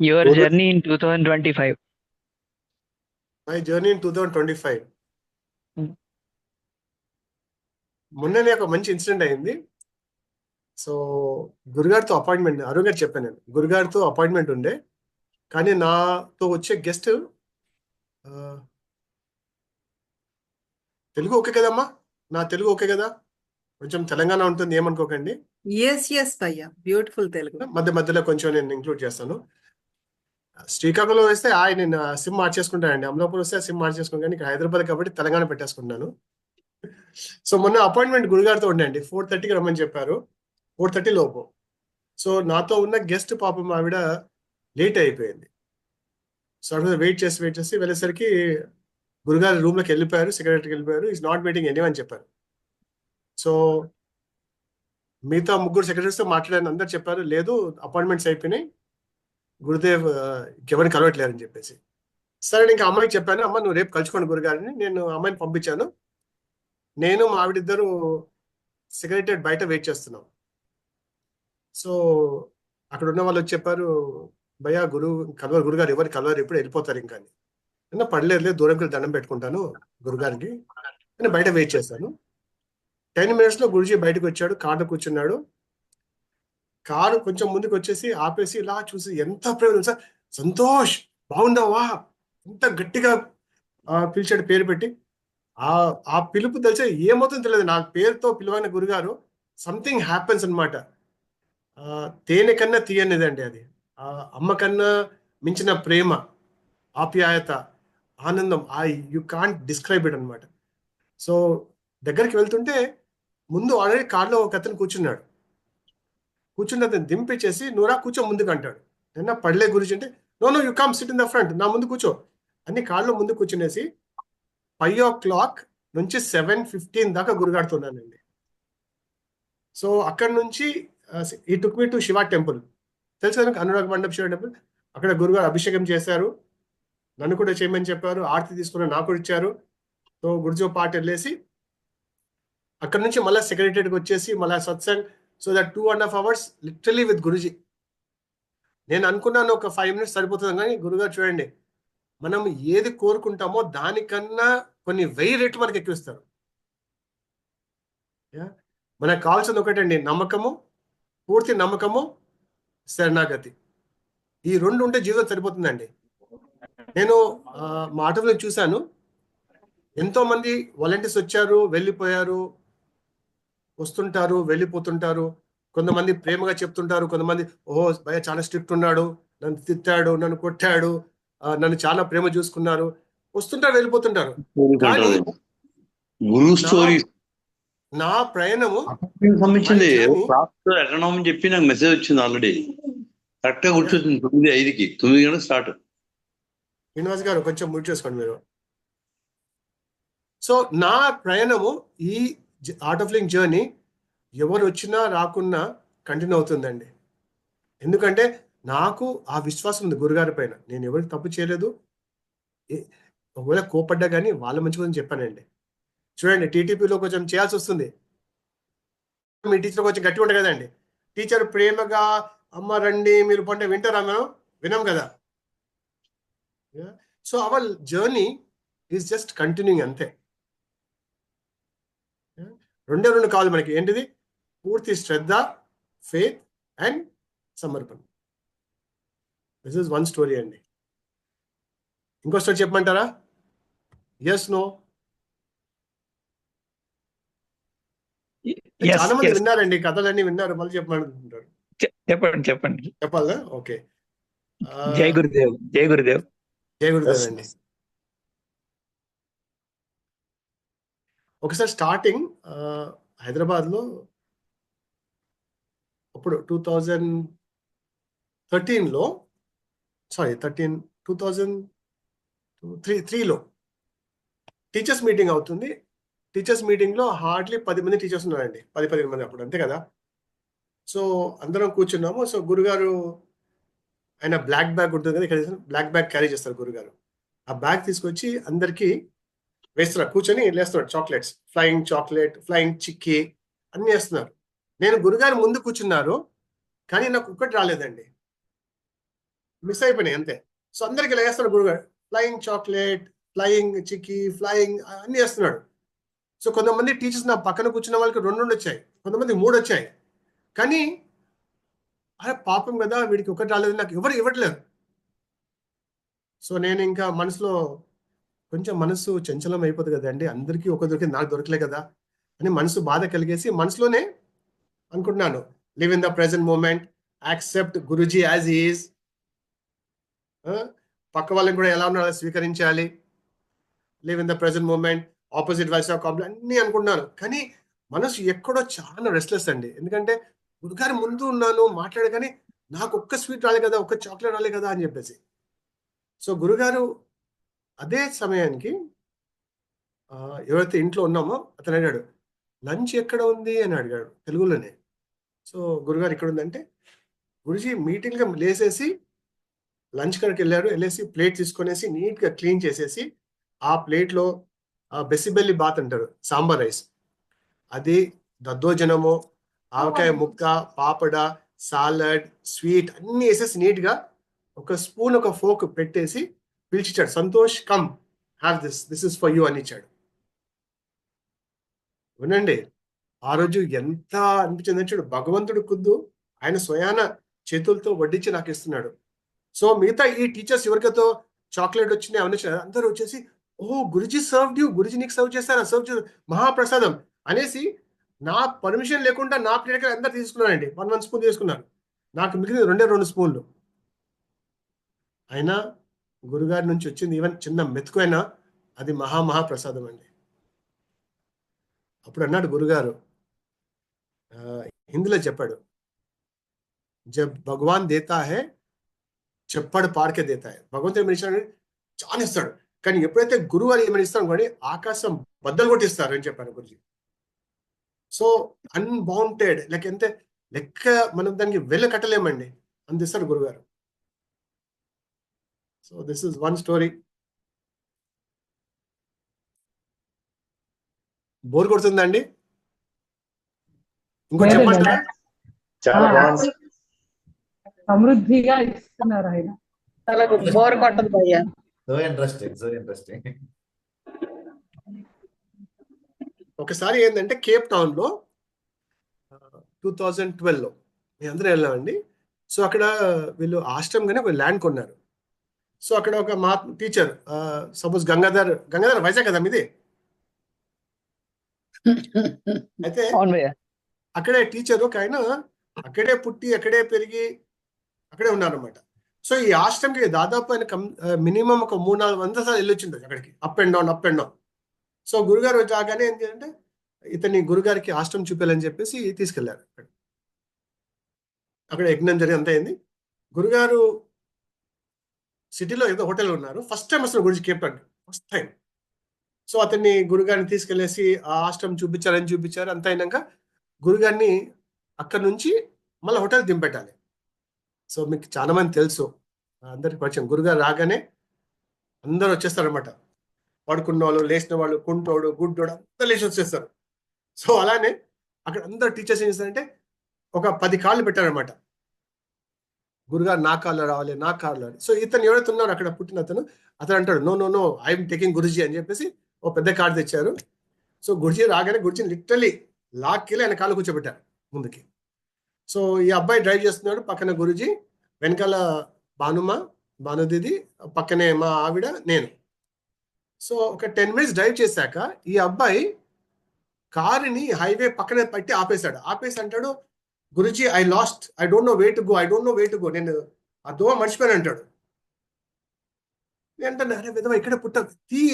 Your Guru, journey in 2025. my journey in 2025. మొన్ననే ఒక మంచి ఇన్సిడెంట్ అయింది. సో గురుగారితో అపాయింట్మెంట్, అరుణ్ గారు చెప్పాను నేను, గురుగారితో అపాయింట్మెంట్ ఉండే. కానీ నాతో వచ్చే గెస్ట్ తెలుగు ఓకే కదమ్మా? నా తెలుగు ఓకే కదా? కొంచెం తెలంగాణ ఉంటుంది, ఏమనుకోకండి. ఎస్ ఎస్ భయ్యా, బ్యూటిఫుల్ తెలుగు. మధ్య మధ్యలో కొంచెం నేను ఇంక్లూడ్ చేస్తాను. శ్రీకాకుళం వేస్తే నేను సిమ్ మార్చేసుకుంటానండి. అమలాపూర్ వస్తే సిమ్ మార్చేసుకుంటాను. కానీ ఇక్కడ హైదరాబాద్ కాబట్టి తెలంగాణ పెట్టేసుకుంటున్నాను. సో మొన్న అపాయింట్మెంట్ గురుగారితో ఉండండి. 4:30కి రమ్మని చెప్పారు, 4:30 లోపు. సో నాతో ఉన్న గెస్ట్ పాపం ఆవిడ లేట్ అయిపోయింది. సో అక్కడ వెయిట్ చేసి వెళ్ళేసరికి గురుగారు రూమ్లోకి వెళ్ళిపోయారు, సెక్రటరీకి వెళ్ళిపోయారు. ఈజ్ నాట్ మీటింగ్ ఎనీ అని చెప్పారు. సో మిగతా ముగ్గురు సెక్రటరీస్తో మాట్లాడాను, అందరు చెప్పారు లేదు అపాయింట్మెంట్స్ అయిపోయినాయి, గురుదేవ్ ఎవరిని కలవట్లేరని చెప్పేసి. సరే ఇంకా అమ్మాయికి చెప్పాను, అమ్మ నువ్వు రేపు కలుసుకోండి గురుగారిని. నేను అమ్మాయిని పంపించాను. నేను మా ఆవిడిద్దరు సెక్రటరియట్ బయట వెయిట్ చేస్తున్నాం. సో అక్కడ ఉన్న వాళ్ళు వచ్చి చెప్పారు, భయ్యా గురుగారు ఎవరు కలవరు, ఎప్పుడు వెళ్ళిపోతారు ఇంకా అని. నిన్న పడలేదు, దూరంకి దండం పెట్టుకుంటాను గురుగారికి. నేను బయట వెయిట్ చేశాను. 10 minutes గురుజీ బయటకు వచ్చాడు, కార్లో కూర్చున్నాడు. కారు కొంచెం ముందుకు వచ్చేసి ఆపేసి ఇలా చూసి, ఎంత ప్రేమ సార్, సంతోష్ బాగున్నావా, ఎంత గట్టిగా పిలిచాడు పేరు పెట్టి. ఆ పిలుపు తెలిసే ఏమవుతుందో తెలియదు, నా పేరుతో పిలువైన గురుగారు సంథింగ్ హ్యాపెన్స్ అనమాట. తేనె కన్నా తీయనిదండి అది. అమ్మ కన్నా మించిన ప్రేమ, ఆప్యాయత, ఆనందం, యు కాంట్ డిస్క్రైబ్ ఇట్ అనమాట. సో దగ్గరికి వెళ్తుంటే ముందు ఆల్రెడీ కార్లో ఒక అతను కూర్చున్నాడు. కూర్చుని అతను దింపించేసి నూరా కూర్చో ముందుకు అంటాడు. నిన్న పడలే గురించి అంటే, no you come sit in the front, నా ముందు కూర్చో అన్ని కార్లో ముందు కూర్చునేసి 5 o'clock నుంచి 7:15 దాకా గురుగాడుతున్నానండి. సో అక్కడ నుంచి ఈ టుక్ మీ టు శివ టెంపుల్, తెలుసు కదా అనురాగ్ మండప్ శివ టెంపుల్. అక్కడ గురుగారు అభిషేకం చేశారు, నన్ను కూడా చేయమని చెప్పారు, ఆరతి తీసుకుని నాకు కూడా ఇచ్చారు. సో గురుజో పాట వెళ్ళేసి అక్కడ నుంచి మళ్ళీ సెక్రటరీకి వచ్చేసి మళ్ళీ satsang. So that 2.5 hours literally with Guruji. నేను అనుకున్నాను ఒక 5 minutes సరిపోతుంది, కానీ గురుగారు చూడండి, మనం ఏది కోరుకుంటామో దానికన్నా కొన్ని 1000 రెట్లు మనకి ఎక్కువిస్తారు. మనకు కావాల్సింది ఒకటండి, నమ్మకము, పూర్తి నమ్మకము, శరణాగతి. ఈ 2 ఉంటే జీవితం సరిపోతుందండి. నేను మా ఆటోలో చూశాను, ఎంతో మంది వాలంటీర్స్ వచ్చారు, వెళ్ళిపోయారు, వస్తుంటారు, వెళ్ళిపోతుంటారు. కొంతమంది ప్రేమగా చెప్తుంటారు, కొంతమంది ఓహో భయ చాలా స్ట్రిక్ట్ ఉన్నాడు, నన్ను తిట్టాడు, నన్ను కొట్టాడు, నన్ను చాలా ప్రేమ చూసుకున్నారు, వస్తుంటారు, వెళ్ళిపోతుంటారు. కానీ గురు స్టోరీ నా ప్రయాణము సంబంధించింది ఎకనామీ చెప్పి నాకు మెసేజ్ వచ్చింది ఆల్రెడీ. కరెక్ట్ గా కూర్చొచ్చింది 9:05కి, 9 గంటలకు స్టార్ట్. శ్రీనివాస్ గారు కొంచెం మ్యూట్ చేసుకోండి మీరు. సో నా ప్రయాణము, ఈ ఆర్ట్ ఆఫ్ లివింగ్ జర్నీ ఎవరు వచ్చినా రాకున్నా కంటిన్యూ అవుతుందండి. ఎందుకంటే నాకు ఆ విశ్వాసం ఉంది గురుగారి పైన. నేను ఎవరికి తప్పు చేయలేదు, ఒకవేళ కోపడ్డా కానీ వాళ్ళ మంచి గురించి చెప్పానండి. చూడండి, టీటీపీలో కొంచెం చేయాల్సి వస్తుంది. మీ టీచర్ కొంచెం గట్టిగా ఉంటుంది కదండి. టీచర్ ప్రేమగా అమ్మ రండి మీరు పంటే వింటారా? మనం వినాం కదా. So our journey is just continuing, అంతే. 2 కావాలి మనకి. ఏంటిది? పూర్తి శ్రద్ధ, ఫెయిత్ అండ్ సమర్పణ. దిస్ ఇస్ వన్ స్టోరీ అండి. ఇంకో స్టోరీ చెప్పమంటారా? Yes, no? చాలా మంది విన్నారండి, కథలన్నీ విన్నారు, మళ్ళీ చెప్పమంటారు. చెప్పండి. చెప్పాలా? ఓకే. జై గురుదేవ్. జై గురుదేవ్. జై గురుదేవ్ అండి. ఒకసారి స్టార్టింగ్ హైదరాబాద్లో అప్పుడు 2013లో, సారీ 2003లో టీచర్స్ మీటింగ్ అవుతుంది. టీచర్స్ మీటింగ్లో హార్డ్లీ 10 మంది టీచర్స్ ఉన్నారండి, 10-15 మంది అప్పుడు, అంతే కదా. సో అందరం కూర్చున్నాము. సో గురుగారు ఆయన బ్లాక్ బ్యాగ్ ఉంటుంది కదా, ఇక్కడ బ్లాక్ బ్యాగ్ క్యారీ చేస్తారు గురుగారు. ఆ బ్యాగ్ తీసుకొచ్చి అందరికీ వేస్తున్నారు, కూర్చొని లేస్తున్నారు. చాక్లెట్స్, ఫ్లయింగ్ చాక్లెట్, ఫ్లయింగ్ చిక్కీ అన్ని వేస్తున్నారు. నేను గురుగారు ముందు కూర్చున్నారు, కానీ నాకు ఒక్కటి రాలేదండి. మిస్ అయిపోయినాయి అంతే. సో అందరికి ఇలా వేస్తున్నాడు గురుగారు, flying chocolate, flying chikki, flying అన్ని వేస్తున్నాడు. సో కొంతమంది టీచర్స్ నా పక్కన కూర్చున్న వాళ్ళకి 2 వచ్చాయి, కొంతమంది 3 వచ్చాయి. కానీ అరే పాపం కదా వీడికి ఒకటి రాలేదు, నాకు ఎవరు ఇవ్వట్లేదు. సో నేను ఇంకా మనసులో కొంచెం మనసు చంచలం అయిపోతుంది కదండి, అందరికీ ఒక దొరికింది నాకు దొరకలే కదా అని మనసు బాధ కలిగేసి మనసులోనే అనుకుంటున్నాను, live in the present moment, accept Guruji as is. పక్క వాళ్ళని కూడా ఎలా ఉన్నారో స్వీకరించాలి, live in the present moment, opposite vice of complex అన్ని అనుకుంటున్నాను. కానీ మనసు ఎక్కడో చాలా రెస్ట్లెస్ అండి, ఎందుకంటే గురుగారి ముందు ఉన్నాను మాట్లాడే, కానీ నాకు ఒక్క స్వీట్ రాలే కదా, ఒక్క చాక్లెట్ రాలే కదా అని చెప్పేసి. సో గురుగారు అదే సమయానికి ఎవరైతే ఇంట్లో ఉన్నామో అతను అడిగాడు, లంచ్ ఎక్కడ ఉంది అని అడిగాడు తెలుగులోనే. సో గురుగారు ఇక్కడ ఉందంటే, గురుజీ మీటింగ్గా లేసేసి లంచ్ కడికి వెళ్ళారు, వెళ్ళేసి ప్లేట్ తీసుకొనేసి నీట్గా క్లీన్ చేసేసి ఆ ప్లేట్లో బెసిబెల్లి బాత్ అంటారు, సాంబార్ రైస్, అది దద్దోజనము, ఆవకాయ ముక్క, పాపడ, సాలడ్, స్వీట్ అన్ని వేసేసి నీట్గా ఒక స్పూన్ ఒక ఫోక్ పెట్టేసి పిలిచిచ్చాడు, Santosh come have this is for you అని ఇచ్చాడు. వినండి, ఆ రోజు ఎంత అనిపించింది చూడు, భగవంతుడు ఖుద్దు ఆయన స్వయాన చేతులతో వడ్డించి నాకు ఇస్తున్నాడు. సో మిగతా ఈ టీచర్స్ ఎవరికైతే చాక్లెట్ వచ్చినాయి అవన్నీ అందరూ వచ్చేసి, ఓ గురుజీ సర్వ్ యూ, గురుజీ నీకు సర్వ్ చేస్తారా, సర్వ్ చే మహాప్రసాదం అనేసి నా పర్మిషన్ లేకుండా నా ప్లేట్ అందరు తీసుకున్నానండి. 1 స్పూన్ తీసుకున్నాను, నాకు మిగిలిన 2 స్పూన్లు. అయినా గురుగారి నుంచి వచ్చింది ఈవెన్ చిన్న మెతుకు అయినా అది మహాప్రసాదం అండి. అప్పుడు అన్నాడు గురుగారు, హిందీలో చెప్పాడు, జబ్ భగవాన్ దేతా హే చెప్పడు పాడికే దేతా హే. భగవంతుడు ఏమని ఇస్తాడు, చాలా ఇస్తాడు, కానీ ఎప్పుడైతే గురువు అని ఏమని ఇస్తాడు కానీ ఆకాశం బద్దలు కొట్టిస్తారు అని చెప్పారు గురుజీ. సో అన్బౌంటెడ్ లెక్క మనం దానికి కట్టలేమండి, అందిస్తారు గురుగారు. So this is one story. Bore కొడుతుందండి, ఇంకో చెప్పంటారా? చాలా బాగుంది. సమృద్ధిగా ఇస్తున్నారు ఆయన. చాలా బోర్ కొట్టదు భయ్యా. So interesting. ఒకసారి ఏంటంటే కేప్ టౌన్ లో 2012లో మేము అందరం వెళ్ళామండి. సో అక్కడ వీళ్ళు ఆశ్రమంగానే ఒక ల్యాండ్ కొన్నారు. సో అక్కడ ఒక మా టీచర్, సపోజ్ గంగాధర్ వైజాగ్ కదా మీది, అయితే అక్కడే టీచర్ ఒక ఆయన అక్కడే పుట్టి అక్కడే పెరిగి అక్కడే ఉన్నారనమాట. సో ఈ ఆశ్రమంకి దాదాపు ఆయన మినిమం ఒక 300-400 సార్లు వెళ్ళొచ్చింది అక్కడికి, అప్ అండ్ డౌన్. సో గురుగారు రాగానే ఏంటంటే ఇతన్ని గురుగారికి ఆశ్రమం చూపించాలని చెప్పేసి తీసుకెళ్లారు. అక్కడ యజ్ఞం జరిగి అంత అయింది. గురుగారు సిటీలో ఏదో హోటల్ ఉన్నారు, ఫస్ట్ టైం వస్తున్నారు గురించి Cape town, first time. So అతన్ని గురుగారిని తీసుకెళ్లేసి ఆ ఆశ్రమం చూపించారు. అంత అయినాక గురుగారిని అక్కడ నుంచి మళ్ళీ హోటల్ దింపెట్టాలి. సో మీకు చాలా మంది తెలుసు, అందరికి పరిచయం, గురుగారు రాగానే అందరూ వచ్చేస్తారనమాట, పడుకున్న వాళ్ళు, లేచిన వాళ్ళు, కుంటోడు, గుడ్డోడు అందరూ లేచి వచ్చేస్తారు. సో అలానే అక్కడ అందరు టీచర్స్ ఏం చేస్తారంటే ఒక 10 కార్డులు పెట్టారనమాట, గురుగారు నా కార్డులో రావాలి, నా కార్డులో. సో ఇతను ఎవరైతే ఉన్నారో అక్కడ పుట్టిన అతను అంటాడు, నో ఐఎమ్ టేకింగ్ గురుజీ అని చెప్పేసి ఓ పెద్ద కార్డు తెచ్చారు. సో గురుజీ రాగానే గురుజీని లిటరలీ లాక్కెళ్ళి ఆయన కాళ్ళు కూర్చోబెట్టారు ముందుకి. సో ఈ అబ్బాయి డ్రైవ్ చేస్తున్నాడు, పక్కన గురుజీ, వెనకాల భానుదీది, పక్కనే మా ఆవిడ, నేను. సో ఒక 10 మినిట్స్ డ్రైవ్ చేశాక ఈ అబ్బాయి కారుని హైవే పక్కనే పట్టి ఆపేసి అంటాడు, Guruji I don't know way to go, నేను ఆ దోవ మర్చిపోయాను అంటాడు. ఏంటంటే అరే విధవ ఇక్కడ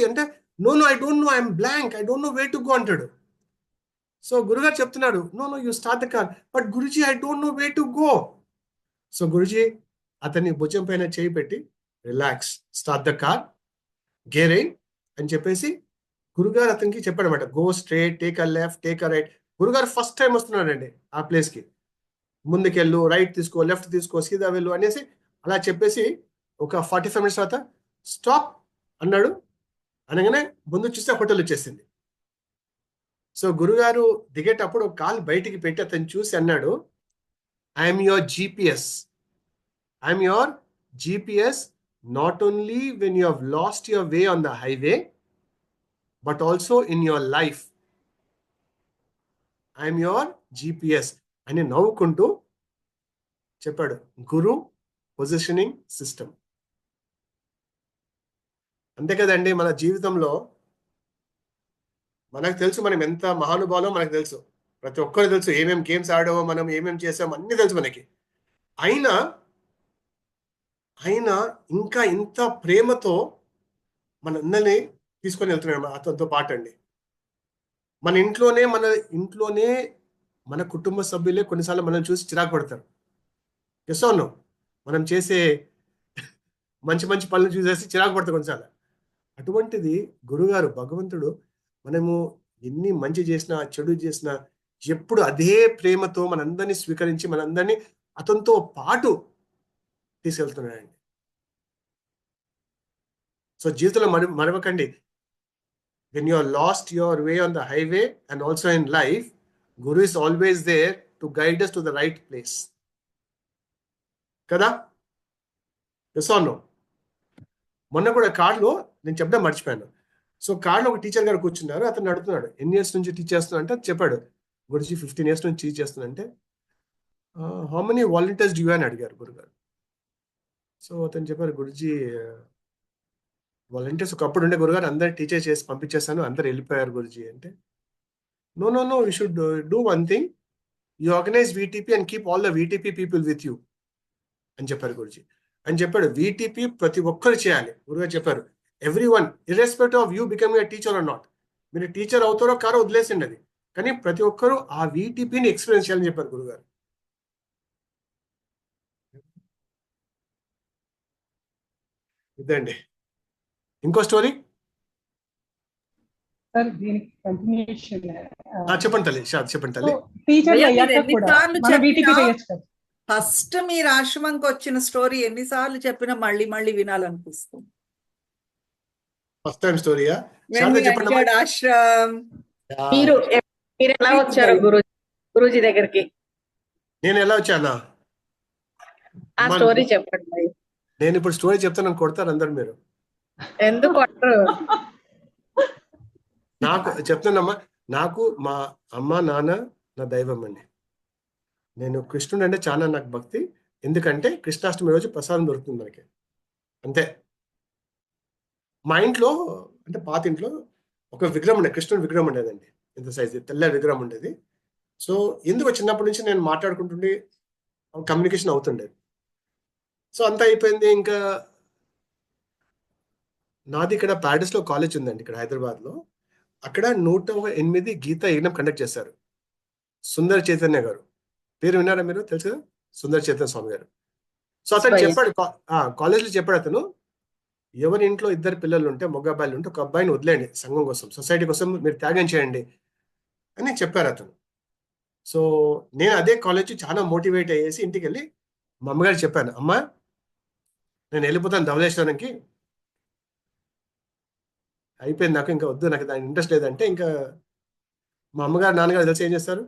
అంటే no I don't know, I'm blank, I don't know way to go అంటాడు. సో గురుగారు చెప్తున్నాడు, no you start the car, but Guruji I don't know way to go. So Guruji అతన్ని భుజం పైన చేయి పెట్టి, relax, start the car, gearing అని చెప్పేసి గురుగారు అతనికి చెప్పాడనమాట, go straight, take a left, take a right. గురుగారు ఫస్ట్ టైం వస్తున్నాడండి ఆ ప్లేస్కి, ముందుకెళ్ళు, రైట్ తీసుకో, లెఫ్ట్ తీసుకో, సీదా వెళ్ళు అనేసి అలా చెప్పేసి ఒక 45 మినిట్స్ తర్వాత స్టాప్ అన్నాడు. అనగానే ముందు చూస్తే హోటల్ వచ్చేసింది. సో గురుగారు దిగేటప్పుడు ఒక కాలు బయటికి పెట్టి అతను చూసి అన్నాడు, I'm your GPS, I'm your GPS not only when you have lost your way on the highway, but also in your life. I'm your GPS అని నవ్వుకుంటూ చెప్పాడు గురు పొజిషనింగ్ సిస్టమ్. అంతే కదండి, మన జీవితంలో మనకు తెలుసు మనం ఎంత మహానుభావులో మనకు తెలుసు, ప్రతి ఒక్కరు తెలుసు ఏమేమి గేమ్స్ ఆడామో, మనం ఏమేమి చేసామో అన్ని తెలుసు మనకి. అయినా ఇంకా ఇంత ప్రేమతో మనందరినీ తీసుకొని వెళ్తున్నాడు అతనితో పాటు అండి. మన ఇంట్లోనే మన కుటుంబ సభ్యులే కొన్నిసార్లు మనం చూసి చిరాకు పడతారు. Yes or no? మనం చేసే మంచి మంచి పనులు చూసేసి చిరాకు పడతారు కొన్నిసార్లు. అటువంటిది గురుగారు భగవంతుడు మనము ఎన్ని మంచి చేసినా చెడు చేసినా ఎప్పుడు అదే ప్రేమతో మనందరినీ స్వీకరించి మనందరినీ అతనితో పాటు తీసుకెళ్తున్నాడండి. సో జీవితంలో మరవకండి, when you are lost your way on the highway and also in life, Guru is always there to guide us to the right place. కదా? Yes or no? మొన్న కూడా కార్లో నేను చెప్పడం మర్చిపోయాను. సో కార్లో ఒక టీచర్ గారు కూర్చున్నారు, అతను అడుగుతున్నాడు ఎన్ని ఇయర్స్ నుంచి టీచ్ చేస్తున్నా అంటే చెప్పాడు గురుజీ 15 years నుంచి టీచ్ చేస్తున్నా అంటే హౌ మెనీ వాలంటీర్స్ డ్యూ అని అడిగారు గురుగారు. సో అతను చెప్పారు గురుజీ వాలంటీర్స్ ఒకప్పుడు ఉండే గురుగారు, అందరు టీచర్ చేసి పంపించేస్తాను, అందరు వెళ్ళిపోయారు గురుజీ అంటే. No you should do one thing, you organise VTP and keep all the VTP people with you అని చెప్పారు గురుజీ. అని చెప్పాడు VTP ప్రతి ఒక్కరు చేయాలి. గురుగారు చెప్పారు everyone irrespective of you becoming a teacher or not, మీరు టీచర్ అవుతారో కారో వదిలేసిండి అది, కానీ ప్రతి ఒక్కరు ఆ VTPని ఎక్స్పీరియన్స్ చేయాలని చెప్పారు గురుగారు. ఇదండి. ఇంకో స్టోరీ సార్ దీనికి కంటిన్యూషన్ చెప్పండి తల్లి, చెప్పండి తల్లి. టీచర్ అయ్యా, అయ్యాక మీరు కూడా ఎన్నిసార్లు మన VTP చెప్పినా చేయొచ్చు కదా. ఫస్ట్ మీరు ఆశ్రమంకి వచ్చిన స్టోరీ ఎన్నిసార్లు చెప్పినా మళ్ళీ మళ్ళీ వినాలనిపిస్తుంది. ఫస్ట్ టైం స్టోరీయా? When we చెప్పండి. entered ashram, మీరు ఎలా వచ్చారు గురూజీ దగ్గరికి? నేను ఎలా వచ్చానా? ఆ స్టోరీ చెప్పండి. నేను ఇప్పుడు స్టోరీ చెప్తాను, కొడతారు అందరు మీరు. ఎందుకు కొట్టరు? నాకు చెప్తానమ్మా, నాకు మా అమ్మ నాన్న నా దైవం అండి. నేను కృష్ణుడు అంటే చాలా నాకు భక్తి, ఎందుకంటే కృష్ణాష్టమి రోజు ప్రసాదం దొరుకుతుంది మనకి, అంతే. మా ఇంట్లో అంటే పాత ఇంట్లో ఒక విగ్రహం ఉండేది, కృష్ణుడి విగ్రహం ఉండేదండి, ఇంత సైజు తెల్ల విగ్రహం ఉండేది. సో ఎందుకు చిన్నప్పటి నుంచి నేను మాట్లాడుకుంటుండే కమ్యూనికేషన్ అవుతుండేది. సో అంతా అయిపోయింది. ఇంకా నాది ఇక్కడ ప్యారిస్లో కాలేజ్ ఉందండి, ఇక్కడ హైదరాబాద్లో. అక్కడ 108 గీత యజ్ఞం కండక్ట్ చేశారు. సుందర చైతన్య గారు పేరు విన్నారా మీరు? తెలుసు కదా, సుందర చైతన్య స్వామి గారు. సో అతను చెప్పాడు, కాలేజ్లో చెప్పాడు అతను, ఎవరి ఇంట్లో 2 పిల్లలు ఉంటే, మగ అబ్బాయిలు ఉంటే ఒక అబ్బాయిని వదిలేయండి సంఘం కోసం, సొసైటీ కోసం మీరు త్యాగం చేయండి అని చెప్పారు అతను. సో నేను అదే కాలేజ్ చాలా మోటివేట్ అయ్యేసి ఇంటికి వెళ్ళి మా అమ్మగారికి చెప్పాను, అమ్మ నేను వెళ్ళిపోతాను ధవళేశ్వరంకి, అయిపోయింది, నాకు ఇంకా వద్దు, నాకు దాని ఇంట్రెస్ట్ లేదంటే. ఇంకా మా అమ్మగారు నాన్నగారు తెలిసి ఏం చేస్తారు,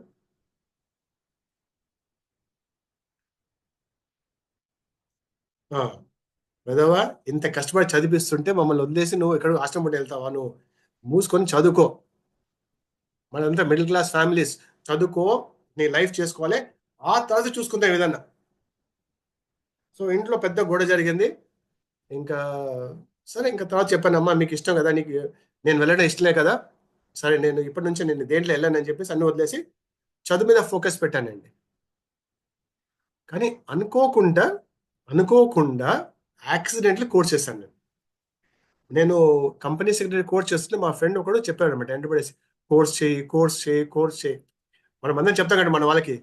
వెదవా ఇంత కష్టపడి చదివిస్తుంటే మమ్మల్ని వదిలేసి నువ్వు ఎక్కడ ఆశ్రమం వెళ్తావా, నువ్వు మూసుకొని చదువుకో, మనంతా మిడిల్ క్లాస్ ఫ్యామిలీస్, చదువుకో, నీ లైఫ్ చేసుకోవాలి, ఆ తర్వాత చూసుకుందాం ఏదన్నా. సో ఇంట్లో పెద్ద గొడవ జరిగింది. ఇంకా సరే, ఇంకా తర్వాత చెప్పాను, అమ్మా మీకు ఇష్టం కదా, నీకు నేను వెళ్ళడం ఇష్టమే కదా, సరే నేను ఇప్పటి నుంచి నేను దేంట్లో వెళ్ళానని చెప్పేసి అన్ని వదిలేసి చదువు మీద ఫోకస్ పెట్టానండి. కానీ అనుకోకుండా యాక్సిడెంట్లీ కోర్స్ చేశాను. నేను కంపెనీ సెక్రటరీ కోర్స్ చేస్తుంటే మా ఫ్రెండ్ ఒకడు చెప్పాడు అనమాట, ఎంటర్ప్రైజ్ కోర్స్ చేయి. మనం అందరం చెప్తాం కదా మన వాళ్ళకి,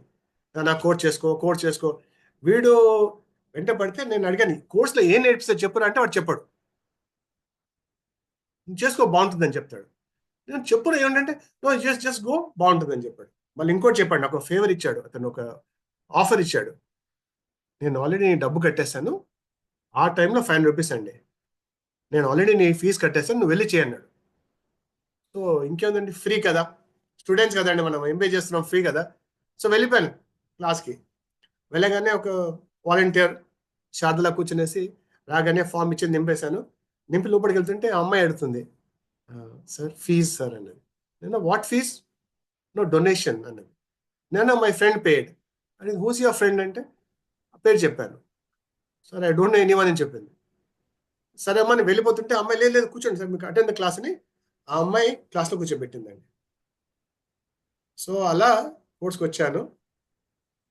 నా కోర్స్ చేసుకో. వీడు వెంట పడితే నేను అడిగాను, కోర్సులో ఏం నేర్పిస్తారు చెప్పురా అంటే వాడు చెప్పాడు, చేసుకో బాగుంటుందని చెప్తాడు. నేను చెప్పురా ఏమిటంటే నో జస్ట్ గో బాగుంటుందని చెప్పాడు. మళ్ళీ ఇంకోటి చెప్పాడు, నాకు ఒక ఫేవర్ ఇచ్చాడు అతను, ఒక ఆఫర్ ఇచ్చాడు. నేను ఆల్రెడీ డబ్బు కట్టేస్తాను, ఆ టైంలో 500 రూపీస్ అండి, నేను ఆల్రెడీ నీ ఫీజు కట్టేస్తాను, నువ్వు వెళ్ళి చేయన్నాడు. సో ఇంకేందండి, ఫ్రీ కదా, స్టూడెంట్స్ కదండి, మనం ఎంబీఏ చేస్తున్నాం, ఫ్రీ కదా. సో వెళ్ళిపోయాను క్లాస్కి. వెళ్ళగానే ఒక వాలంటీర్ శారదలా కూర్చునేసి రాగానే ఫామ్ ఇచ్చి నింపేశాను. నింపి లోపలికి వెళ్తుంటే ఆ అమ్మాయి అడుగుతుంది, సార్ ఫీజ్ సార్ అన్నది. నేను వాట్ ఫీజ్? నో డొనేషన్ అన్నది. నేను మై ఫ్రెండ్ పేడ్ అని. హూస్ యువర్ ఫ్రెండ్ అంటే పేరు చెప్పాను. Sir I don't no anyone అని చెప్పింది. సరే అమ్మా నేను వెళ్ళిపోతుంటే అమ్మాయి లేదు లేదు కూర్చోండి సార్ మీకు అటెండ్ ద క్లాస్ అని ఆ అమ్మాయి క్లాస్లో కూర్చోబెట్టిందండి. సో అలా కోర్స్కి వచ్చాను.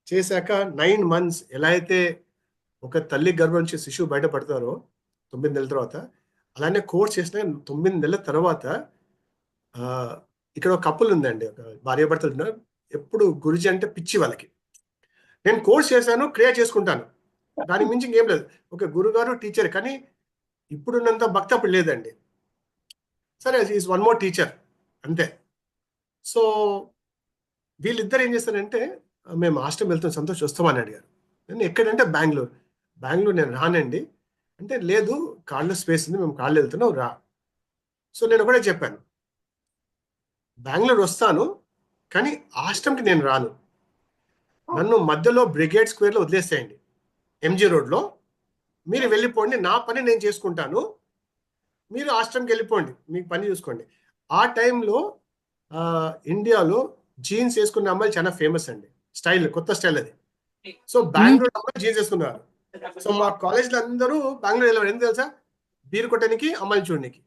చేశాక 9 months ఎలా అయితే ఒక తల్లి గర్భం నుంచి శిశువు బయటపడతారో 9 నెలల తర్వాత, అలానే కోర్స్ చేసిన 9 నెలల తర్వాత ఇక్కడ ఒక కప్పుల్ ఉందండి, ఒక భార్యాభర్తలు ఉన్నారు. ఎప్పుడు గురుజీ అంటే పిచ్చి వాళ్ళకి. నేను కోర్స్ చేశాను, క్రియేట్ చేసుకుంటాను, దానికి మించి ఇంకేం లేదు. ఒక గురుగారు టీచర్, కానీ ఇప్పుడున్నంత భక్తి అప్పుడు లేదండి. సరే ఈజ్ వన్ మోర్ టీచర్ అంతే. సో వీళ్ళిద్దరు ఏం చేస్తారంటే, మేము హాస్టల్ వెళ్తాం సంతోష్ వస్తామని అడిగారు. నేను ఎక్కడంటే బెంగళూరు నేను రానండి అంటే, లేదు కార్లో స్పేస్ ఉంది, మేము కార్లో వెళ్తున్నాం రా. సో నేను ఒకటే చెప్పాను, బెంగళూరు వస్తాను కానీ ఆశ్రమ్కి నేను రాను. నన్ను మధ్యలో బ్రిగేడ్ స్క్వేర్లో వదిలేసేయండి, ఎంజీ రోడ్లో. మీరు వెళ్ళిపోండి, నా పని నేను చేసుకుంటాను, మీరు ఆశ్రమ్కి వెళ్ళిపోండి, మీకు పని చూసుకోండి. ఆ టైంలో ఇండియాలో జీన్స్ వేసుకున్న అమ్మాయిలు చాలా ఫేమస్ అండి, స్టైల్, కొత్త స్టైల్ అది. సో బెంగళూరు అమ్మాయిలు జీన్స్ వేసుకున్నారు. సో మా కాలేజ్లో అందరూ బెంగళూరు వెళ్ళారు. ఎందుకు తెలుసా? బీర్ కొట్టడానికి, అమ్మాయిలు చూడడానికి.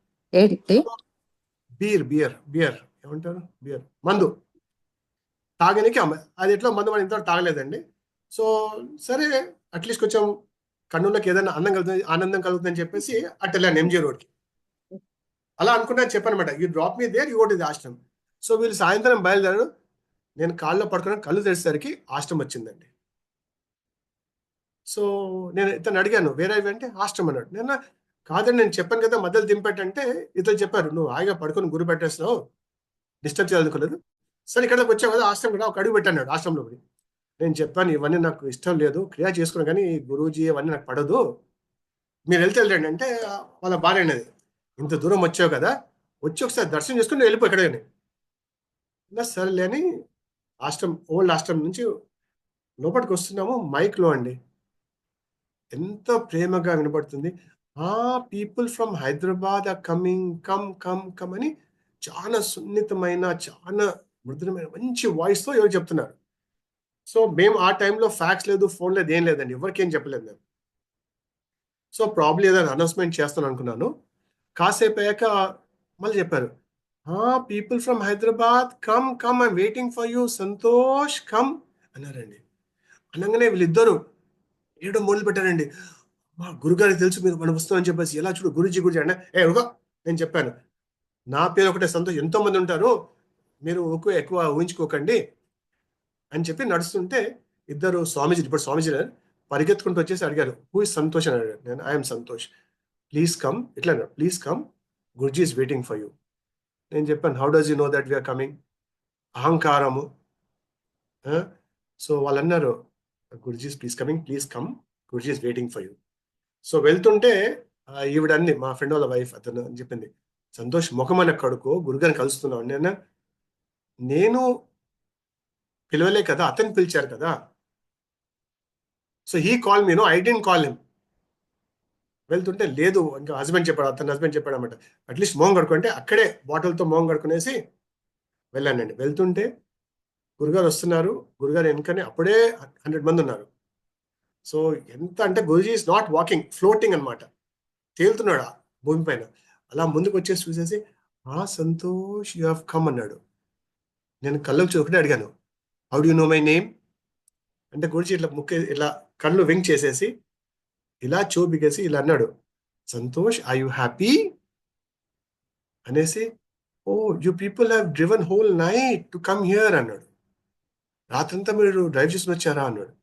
బియర్ ఏమంటారు, బియర్ మందు తాగడానికి అమ్మాయి. అది ఎట్లా మందు మనం ఇంతవరకు తాగలేదండి. సో సరే అట్లీస్ట్ కొంచెం కన్నులకు ఏదైనా ఆనందం కలుగుతుందని చెప్పేసి అటు వెళ్ళాను ఎంజీ రోడ్కి. అలా అనుకున్నా చెప్పాను అనమాట, you drop me there, you go to the ashram. So వీళ్ళు సాయంత్రం బయలుదేరారు. నేను కాళ్ళలో పడుకున్నాను, కళ్ళు తెరిచేసరికి ఆశ్రమం వచ్చిందండి. సో నేను ఇతను అడిగాను, వేరే అంటే ఆశ్రమం అన్నాడు. నేను కాదని నేను చెప్పాను కదా మధ్యలో దింపెట్టంటే, ఇతను చెప్పారు, నువ్వు హాయిగా పడుకొని గురి పెట్టేస్తున్నావు, డిస్టర్బ్ చేయాలనుకోలేదు. సరే ఇక్కడికి వచ్చావు కదా ఆశ్రమం కూడా, ఒక అడుగు పెట్టాడు ఆశ్రమంలో. నేను చెప్పాను, ఇవన్నీ నాకు ఇష్టం లేదు, క్రియ చేసుకున్నాను, కానీ గురూజీ అవన్నీ నాకు పడదు, మీరు వెళ్ళండి అంటే వాళ్ళ భార్య అనేది, ఇంత దూరం వచ్చావు కదా, వచ్చి ఒకసారి దర్శనం చేసుకుని వెళ్ళిపో ఎక్కడని. సరేలే అని ఓల్డ్ ఆశ్రమం నుంచి లోపలికి వస్తున్నాము. మైక్లో అండి ఎంత ప్రేమగా వినపడుతుంది, people from Hyderabad are coming, come అని చాలా సున్నితమైన, చాలా మృదుమైన మంచి వాయిస్తో ఎవరు చెప్తున్నారు. సో మేము ఆ టైంలో ఫ్యాక్స్ లేదు, ఫోన్ లేదు, ఏం లేదండి, ఎవరికేం చెప్పలేదు నేను. సో ప్రాబ్లీ ఏదైనా అనౌన్స్మెంట్ చేస్తాను అనుకున్నాను. కాసేపు అయ్యాక మళ్ళీ చెప్పారు, people from Hyderabad come I'm waiting for you Santosh come అన్నారండి. అనగానే వీళ్ళిద్దరు ఏడో మొదలు పెట్టారండి. మా గురుగారికి తెలుసు మీరు మనం వస్తామని చెప్పేసి, ఎలా చూడు గురుజీ అంటే నేను చెప్పాను, నా పేరు ఒకటే సంతోష్, ఎంతో మంది ఉంటారు, మీరు ఎక్కువ ఊహించుకోకండి అని చెప్పి నడుస్తుంటే, ఇద్దరు స్వామీజీ, ఇప్పుడు స్వామీజీ పరిగెత్తుకుంటూ వచ్చేసి అడిగారు, హూ ఇస్ సంతోష్ అని అడిగారు. నేను ఐఎమ్ సంతోష్, ప్లీజ్ కమ్, ఇట్లా అన్నారు, please come, Guruji is waiting for you. నేను చెప్పాను, how does you know that we're coming? అహంకారము. సో వాళ్ళు అన్నారు, Guruji please come, Guruji is waiting for you. So వెళ్తుంటే ఈవిడన్ని, మా ఫ్రెండ్ వాళ్ళ వైఫ్ అతను అని చెప్పింది, సంతోష్ ముఖమన్న కడుకో, గురుగారిని కలుస్తున్నావు. నేను పిలవలే కదా, అతను పిలిచారు కదా. So he call me, no I didn't call him. వెళ్తుంటే లేదు, ఇంకా హస్బెండ్ చెప్పాడు, అతని హస్బెండ్ చెప్పాడు అనమాట, అట్లీస్ట్ మోహం కడుకుంటే అక్కడే బాటిల్తో మోహం కడుకునేసి వెళ్ళానండి. వెళ్తుంటే గురుగారు వస్తున్నారు, గురుగారు వెనుకనే అప్పుడే 100 మంది ఉన్నారు. సో ఎంత అంటే Guruji is not walking, floating అనమాట, తేలుతున్నాడు ఆ భూమి పైన. అలా ముందుకు వచ్చేసి చూసేసి, సంతోష్ యూ హ్యావ్ కమ్ అన్నాడు. నేను కళ్ళకు ఒకటే అడిగాను, how do you no my name అంటే, గురుజీ ఇట్లా ఇలా కళ్ళు వింక్ చేసేసి ఇలా చూపికేసి ఇలా అన్నాడు, సంతోష్ ఆర్ యూ హ్యాపీ అనేసి, oh you people have driven whole night to come here అన్నాడు. రాత్రంతా మీరు డ్రైవ్ చేసుకుని వచ్చారా అన్నాడు.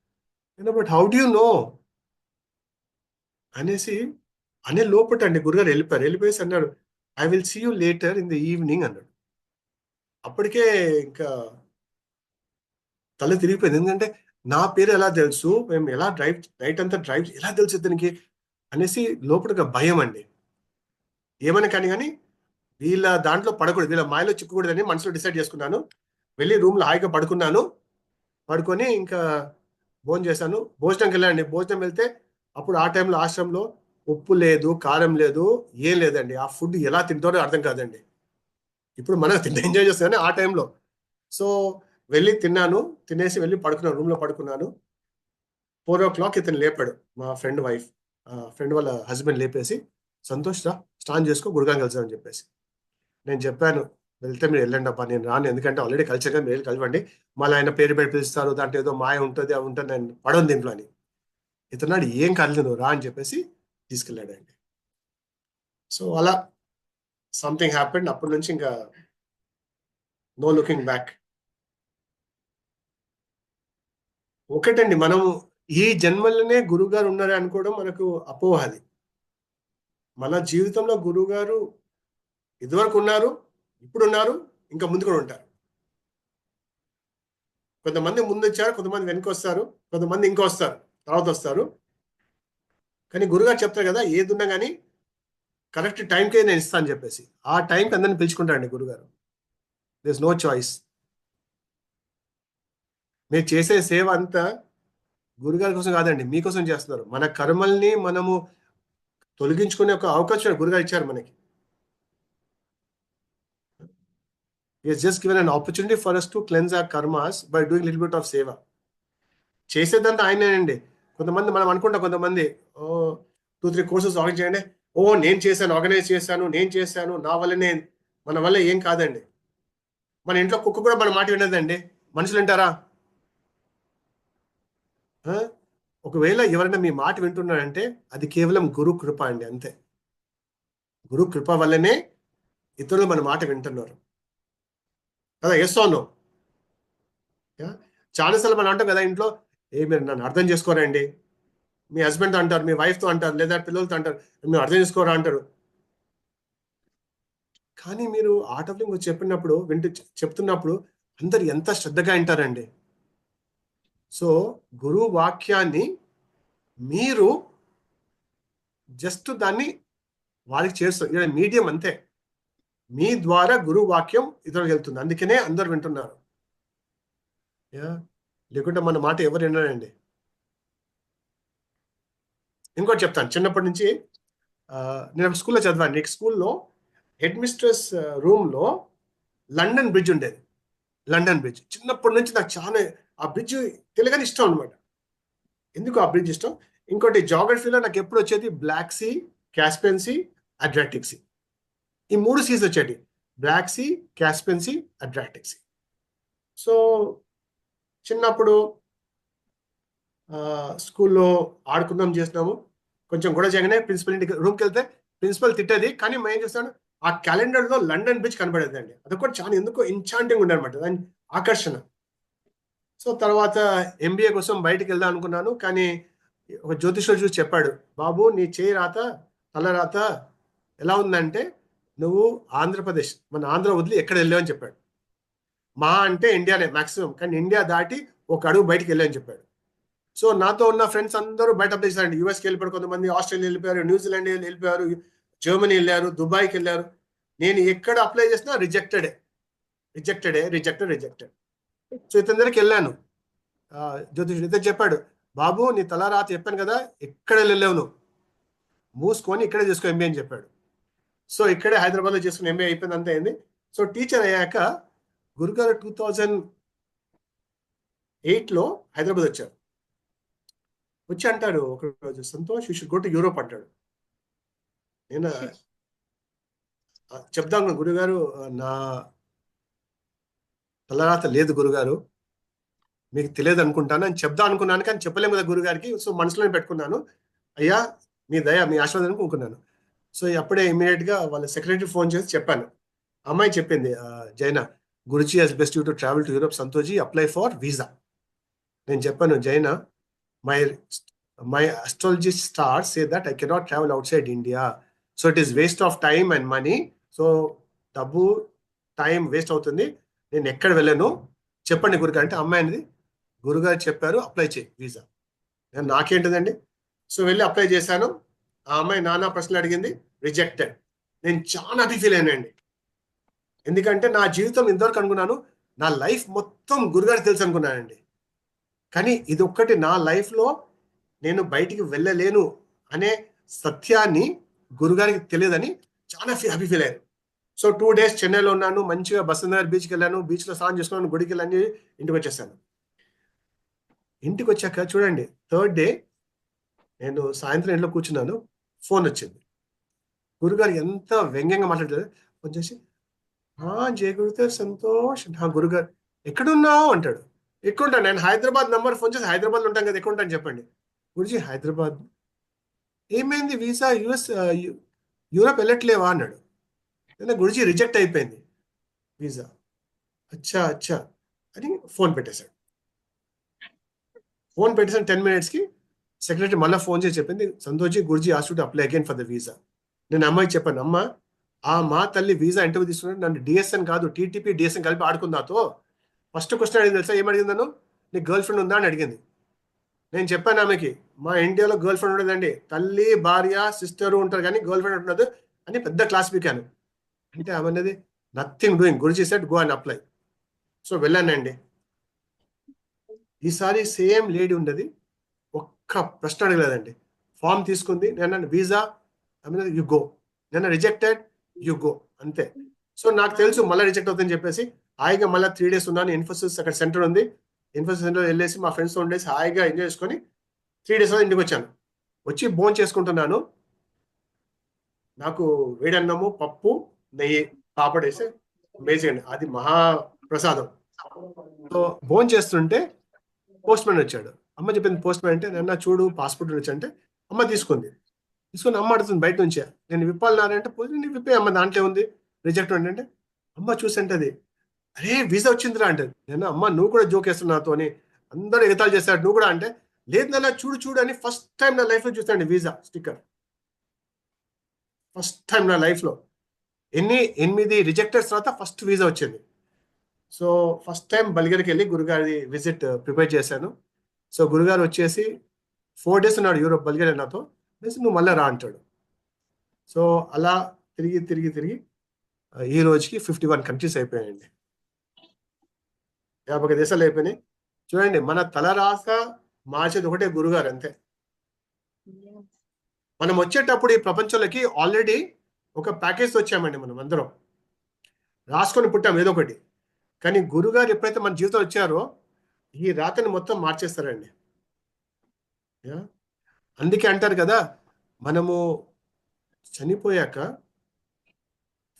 But how do you know అనేసి అనే లోపట అండి గురుగారు వెళ్ళిపోయేసి అన్నాడు, I will see you later in the evening అన్నాడు. అప్పటికే ఇంకా తల తిరిగిపోయింది, ఎందుకంటే నా పేరు ఎలా తెలుసు, మేము ఎలా నైట్ అంతా డ్రైవ్ ఎలా తెలుసు ఇతనికి అనేసి లోపల భయం అండి. ఏమని కానీ వీళ్ళ దాంట్లో పడకూడదు, వీళ్ళ మాయలో చిక్కకూడదని మనసులో డిసైడ్ చేసుకున్నాను. వెళ్ళి రూమ్లో హాయిగా పడుకుని ఇంకా భోజనం చేశాను. భోజనంకి వెళ్ళండి, భోజనం వెళ్తే అప్పుడు ఆ టైంలో ఆశ్రమంలో ఉప్పు లేదు, కారం లేదు, ఏం లేదండి. ఆ ఫుడ్ ఎలా తింటారో అర్థం కాదండి. ఇప్పుడు మనం తింటే ఎంజాయ్ చేస్తాం కానీ ఆ టైంలో. సో వెళ్ళి తిన్నాను, తినేసి వెళ్ళి పడుకున్నాను, రూమ్లో పడుకున్నాను. 4 o'clock ఇతను లేపాడు, మా ఫ్రెండ్ వాళ్ళ హస్బెండ్ లేపేసి, సంతోష్ రా స్నానం చేసుకో, గురుగారిని కలిసామని చెప్పేసి. నేను చెప్పాను, వెళ్తే మీరు వెళ్ళండి అబ్బా, నేను రాను, ఎందుకంటే ఆల్రెడీ కలిసాను కదా, మీరు కలవండి, మళ్ళీ ఆయన పేరు పెట్టి పిలుస్తారు, దాంట్లో ఏదో మాయ ఉంటుంది, అవి ఉంటుంది, నేను పడను దీంట్లో అని. ఇతన్నాడు ఏం కాలేదు, నువ్వు రా అని చెప్పేసి తీసుకెళ్ళాడు అండి. సో అలా సంథింగ్ హ్యాపెండ్. అప్పటి నుంచి ఇంకా నో లుకింగ్ బ్యాక్. ఒకటండి, మనం ఈ జన్మలోనే గురుగారు ఉన్నారే అనుకోవడం మనకు అపోహ. అది మన జీవితంలో గురుగారు ఇదివరకు ఉన్నారు, ఇప్పుడు ఉన్నారు, ఇంకా ముందు కూడా ఉంటారు. కొంతమంది ముందు వచ్చారు, కొంతమంది వెనక వస్తారు, కొంతమంది ఇంకా వస్తారు, తర్వాత వస్తారు. కానీ గురుగారు చెప్తారు కదా, ఏది ఉన్నా కానీ కరెక్ట్ టైంకే నేను ఇస్తాను చెప్పేసి, ఆ టైంకి అందరిని పిలుచుకుంటారండి గురుగారు. There is no choice. మీరు చేసే సేవ అంతా గురుగారి కోసం కాదండి, మీకోసం చేస్తున్నారు. మన కర్మల్ని మనము తొలగించుకునే ఒక అవకాశం గురుగారు ఇచ్చారు మనకి. He has just given an opportunity for us to cleanse our karmas by doing a little bit of seva. చేసేదంతా ఆయనేనండి. కొంతమంది మనం అనుకుంటాం, కొంతమంది 2-3 కోర్సెస్ ఆర్గనైజ్ చేయండి, నేను చేశాను, ఆర్గనైజ్ చేశాను, నేను చేశాను, నా వల్లనే. మన వల్ల ఏం కాదండి. మన ఇంట్లో కుక్క కూడా మన మాట వినదండి, మనుషులు అంటారా? ఒకవేళ ఎవరైనా మీ మాట వింటున్నారంటే అది కేవలం గురు కృప అండి, అంతే. గురు కృప వల్లనే ఇతరులు మన మాట వింటున్నారు కదా. Yes no? చాలాసార్లు మనం అంటాం కదా ఇంట్లో, మీరు నన్ను అర్థం చేసుకోరండి, మీ హస్బెండ్తో అంటారు, మీ వైఫ్తో అంటారు, లేదా పిల్లలతో అంటారు, మీరు అర్థం చేసుకోరా అంటారు. కానీ మీరు ఆర్ట్ ఆఫ్ లివింగ్ చెప్పినప్పుడు, చెప్తున్నప్పుడు అందరు ఎంత శ్రద్ధగా వింటారండి. సో గురువు వాక్యాన్ని మీరు జస్ట్ దాన్ని వారికి చేస్తారు, మీడియం అంతే. మీ ద్వారా గురువు వాక్యం ఇతరులకు వెళ్తుంది, అందుకనే అందరు వింటున్నారు. లేకుంటే మన మాట ఎవరు విన్నారండి. ఇంకోటి చెప్తాను, చిన్నప్పటి నుంచి నేను స్కూల్లో చదివాను. నీకు స్కూల్లో హెడ్ మిస్ట్రెస్ రూమ్లో లండన్ బ్రిడ్జ్ ఉండేది. లండన్ బ్రిడ్జ్ చిన్నప్పటి నుంచి నాకు చాలా ఆ బ్రిడ్జ్ తెలియని ఇష్టం అనమాట. ఎందుకు ఆ బ్రిడ్జ్ ఇష్టం? ఇంకోటి జాగ్రఫీలో నాకు ఎప్పుడు వచ్చేది Black Sea, Caspian Sea, Adriatic Sea. ఈ 3 సీస్ వచ్చేటి, Black Sea, Caspian Sea, Adriatic Sea. So చిన్నప్పుడు స్కూల్లో ఆడుకుందాం చేసినాము, కొంచెం గొడవ చేయగానే ప్రిన్సిపల్ ఇంటికి రూమ్కి వెళ్తే ప్రిన్సిపల్ తిట్టేది, కానీ మేము ఏం చేస్తాను, ఆ క్యాలెండర్లో లండన్ బ్రిడ్జ్ కనబడేది అండి. అదొకటి చాలా ఎందుకో ఎన్చాంటింగ్ ఉండే అనమాట, దాని ఆకర్షణ. సో తర్వాత ఎంబీఏ కోసం బయటికి వెళ్దాం అనుకున్నాను, కానీ ఒక జ్యోతిష్యుడు చూసి చెప్పాడు, బాబు నీ చేయి రాత, తల రాత ఎలా ఉందంటే నువ్వు ఆంధ్రప్రదేశ్, మన ఆంధ్ర వదిలి ఎక్కడ వెళ్ళావని చెప్పాడు. మా అంటే ఇండియానే మ్యాక్సిమం, కానీ ఇండియా దాటి ఒక అడుగు బయటికి వెళ్ళావని చెప్పాడు. సో నాతో ఉన్న ఫ్రెండ్స్ అందరూ బయట అప్లై చేశారండి. యూఎస్కి వెళ్ళిపోయారు, కొంతమంది ఆస్ట్రేలియా వెళ్ళిపోయారు, న్యూజిలాండ్ వెళ్ళిపోయారు, జర్మనీ వెళ్ళారు, దుబాయ్కి వెళ్ళారు. నేను ఎక్కడ అప్లై చేసినా రిజెక్టెడ్. సో ఇతని దగ్గరికి వెళ్ళాను, జ్యోతిషుడు. ఇతను చెప్పాడు, బాబు నీ తల రాత చెప్పాను కదా, ఎక్కడ వెళ్ళలేవు నువ్వు, మూసుకొని ఇక్కడే చేసుకో ఎంబీఏ అని చెప్పాడు. సో ఇక్కడే హైదరాబాద్లో చేసుకుని ఎంబీఏ అయిపోయింది, అంతే అయింది. సో టీచర్ అయ్యాక గురుగారు 2008లో హైదరాబాద్ వచ్చారు. వచ్చి అంటాడు ఒకరోజు, Santosh you should go to Europe అంటాడు. నేను చెప్దాం, గురుగారు నా తలరాత లేదు గురుగారు, మీకు తెలియదు అనుకుంటాను అని చెప్దాం అనుకున్నాను, కానీ చెప్పలేము కదా గురుగారికి. సో మనసులోనే పెట్టుకున్నాను, అయ్యా మీ దయ, మీ ఆశీర్వాదం అనుకున్నాను. సో అప్పుడే ఇమీడియట్గా వాళ్ళ సెక్రటరీ ఫోన్ చేసి చెప్పాను. అమ్మాయి చెప్పింది, Jaina, Guruji has best you to travel to Europe, Santosh ji apply for visa. నేను చెప్పాను, Jaina, my astrologist stars say that I cannot travel outside India, so it is waste of time and money. So డబ్బు time waste అవుతుంది, నేను ఎక్కడ వెళ్ళాను చెప్పండి గురుగారు అంటే, అమ్మాయి అనేది గురుగారు చెప్పారు అప్లై చేయి వీసా. నాకేంటిదండి. సో వెళ్ళి అప్లై చేశాను. ఆ అమ్మాయి నానా ప్రశ్నలు అడిగింది, రిజెక్టెడ్. నేను చాలా హ్యాపీ ఫీల్ అయ్యానండి, ఎందుకంటే నా జీవితం ఇంతవరకు అనుకున్నాను, నా లైఫ్ మొత్తం గురుగారికి తెలుసు అనుకున్నానండి. కానీ ఇది ఒక్కటి నా లైఫ్లో నేను బయటికి వెళ్ళలేను అనే సత్యాన్ని గురుగారికి తెలియదని చాలా హ్యాపీ ఫీల్ అయ్యారు. సో 2 days చెన్నైలో ఉన్నాను, మంచిగా బసంతనగర్ బీచ్కి వెళ్ళాను, బీచ్లో స్నానం చేసుకున్నాను, గుడికి వెళ్ళని ఇంటికి వచ్చేసాను. ఇంటికి వచ్చాక చూడండి, 3rd day నేను సాయంత్రం ఇంట్లో కూర్చున్నాను, ఫోన్ వచ్చింది. గురుగారు ఎంత వ్యంగ్యంగా మాట్లాడతారు. ఫోన్ చేసి, జయ గురుదేవ్ సంతోష్. గురుగారు ఎక్కడున్నావు అంటాడు. ఎక్కడుంటాను నేను, హైదరాబాద్ నంబర్ ఫోన్ చేసి, హైదరాబాద్లో ఉంటాను కదా, ఎక్కడుంటాను చెప్పండి. గురుజీ హైదరాబాద్ ఏమైంది, వీసా యూరప్ వెళ్ళట్లేవా అన్నాడు. గురుజీ రిజెక్ట్ అయిపోయింది వీసా. అచ్చా అచ్చా అని ఫోన్ పెట్టేశాడు. ఫోన్ పెట్టేసిన 10 minutesకి సెక్రటరీ మళ్ళీ ఫోన్ చేసి చెప్పింది, Santosh Guruji ask to apply again for the visa. నేను అమ్మాయికి చెప్పాను, అమ్మ మా తల్లి వీసా ఇంటర్వ్యూ తీసుకున్నాడు, నన్ను డిఎస్ఎన్ కాదు టీటీపీ డిఎస్ఎన్ కలిపి ఆడుకుందాతో. ఫస్ట్ క్వశ్చన్ అడిగింది తెలుసా, ఏమడిగింది నన్ను, నీకు గర్ల్ ఫ్రెండ్ ఉందా అని అడిగింది. నేను చెప్పాను ఆమెకి, మా ఇండియాలో గర్ల్ ఫ్రెండ్ ఉండదండి, తల్లి భార్య సిస్టరు ఉంటారు కానీ గర్ల్ ఫ్రెండ్ ఉండదు అని పెద్ద క్లాస్ పీకాను. అంటే ఆమె అన్నది, nothing doing, Guruji said go and apply. So వెళ్ళానండి. ఈసారి సేమ్ లేడీ ఉండదు, ఒక్క ప్రశ్న అడగలేదండి. ఫామ్ తీసుకుంది, నేను వీసా యు గో, నేను రిజెక్టెడ్ యు గో, అంతే. సో నాకు తెలుసు మళ్ళీ రిజెక్ట్ అవుతుందని చెప్పేసి హాయిగా మళ్ళీ 3 days ఉన్నాను. ఇన్ఫోసిస్ అక్కడ సెంటర్ ఉంది, ఇన్ఫోసిస్ సెంటర్ వెళ్ళేసి మా ఫ్రెండ్స్తో ఉండేసి హాయిగా ఎంజాయ్ చేసుకొని 3 days ఇంటికి వచ్చాను. వచ్చి భోజనం చేసుకుంటున్నాను. నాకు వేడన్నము, పప్పు, నెయ్యి, పాపడేసి అమేజింగ్ అండి, అది మహాప్రసాదం. సో భోజనం చేస్తుంటే పోస్ట్ మ్యాన్ వచ్చాడు. అమ్మ చెప్పింది పోస్ట్ మ్యాన్ అంటే, నన్న చూడు పాస్పోర్ట్ వచ్చి అంటే అమ్మ తీసుకుంది. అమ్మ అడుగుతుంది బయట నుంచే, నేను విప్పాలన్నారంటే నేను విప్పే, అమ్మ దాంట్లో ఉంది రిజెక్ట్ అంటే. అమ్మ చూసంటే అది, అరే వీసా వచ్చిందిరా అంటే. నేను, అమ్మ నువ్వు కూడా జోక్ వేస్తున్నావు నాతో అని, అందరూ ఎగతాలు చేస్తాడు, నువ్వు కూడా అంటే, లేదు నాన్న చూడు చూడు అని ఫస్ట్ టైం నా లైఫ్లో చూస్తాండి వీసా స్టిక్కర్. ఫస్ట్ టైం నా లైఫ్లో 8 రిజెక్టెడ్ తర్వాత ఫస్ట్ వీసా వచ్చింది. సో ఫస్ట్ టైం బల్గేరియాకి వెళ్ళి గురుగారి విజిట్ ప్రిపేర్ చేశాను. సో గురుగారు వచ్చేసి 4 days ఉన్నాడు యూరోప్, బల్గేరియా నాతో. నువ్వు మళ్ళీ రా అంటాడు. సో అలా తిరిగి తిరిగి తిరిగి ఈ రోజుకి 51 countries అయిపోయాయండి, 50 దేశాలు అయిపోయినాయి. చూడండి, మన తల రాక మార్చేది ఒకటే గురుగారు, అంతే. మనం వచ్చేటప్పుడు ఈ ప్రపంచంలోకి ఆల్రెడీ ఒక ప్యాకేజ్ వచ్చామండి, మనం అందరం రాసుకొని పుట్టాం ఏదో ఒకటి. కానీ గురుగారు ఎప్పుడైతే మన జీవితం వచ్చారో ఈ రాతని మొత్తం మార్చేస్తారండి. అందుకే అంటారు కదా, మనము చనిపోయాక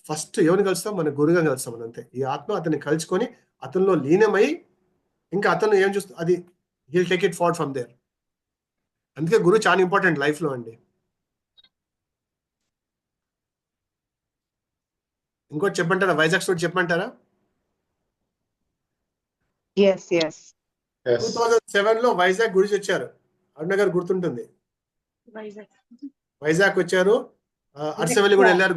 ఫస్ట్ ఎవరిని కలుస్తాం, మన గురుగారిని కలుస్తాం. మనం అంతే. ఈ ఆత్మ అతన్ని కలుసుకొని అతనిలో లీనమై ఇంకా అతను ఏం చూస్తుంది అది he'll take it forward from there. అందుకే గురువు చాలా ఇంపార్టెంట్ లైఫ్లో అండి. ఇంకోటి చెప్పంటారా, వైజాగ్ స్టోరీ చెప్పమంటారా? 2007లో వైజాగ్ గురించి వచ్చారు, అరుణ గారు గుర్తుంటుంది. వైజాగ్ వచ్చారు, అరసవెల్లి కూడా వెళ్ళారు.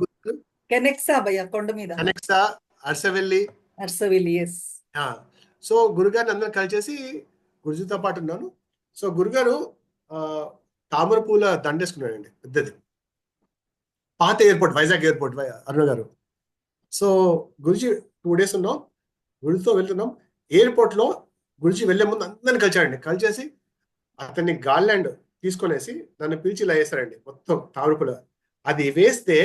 కెనెక్సా భయ్యా, కొండ మీద కనెక్సా, అరసవెల్లి. ఎస్. సో గురుగారిని అందరం కలిసేసి గురుజీతో పాటు ఉన్నాను. సో గురుగారు తామర పూల దండేసుకున్నాడండి, పెద్దది, పాత ఎయిర్పోర్ట్, వైజాగ్ ఎయిర్పోర్ట్, అరుణ గారు. సో గురుజీ 2 days ఉన్నాం, గురుతో వెళ్తున్నాం. ఎయిర్పోర్ట్ లో గురుజీ వెళ్లే ముందు అందరిని కలిచాడండి. కలిసేసి అతన్ని గాల్లాండ్ తీసుకొనేసి నన్ను పిలిచి ఇలా వేస్తారండి, మొత్తం తామరపూల. అది వేస్తే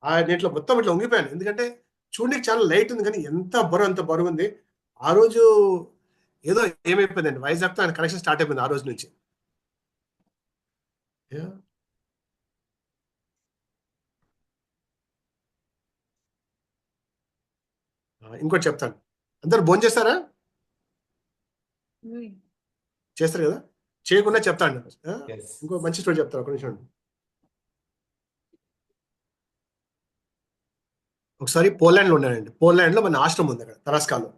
ఆ నీటిలో మొత్తం ఇట్లా ఉంగిపోయాను. ఎందుకంటే చూడడానికి చాలా లైట్ ఉంది కానీ ఎంత బరువు, అంత బరువు ఉంది. ఆ రోజు ఏదో ఏమైపోయిందండి, వైజాగ్తో ఆయన కనెక్షన్ స్టార్ట్ అయిపోయింది ఆ రోజు నుంచి. ఇంకోటి చెప్తాను, అందరు భోజనం చేస్తారా? చేస్తారు కదా, చేయకుండా చెప్తాను. ఇంకో మంచి స్టోరీ చెప్తాను, ఒక నిమిషం. ఒకసారి పోలాండ్ లో ఉన్నానండి. పోలాండ్ లో మన ఆశ్రమం ఉంది అక్కడ తరాస్కాలో.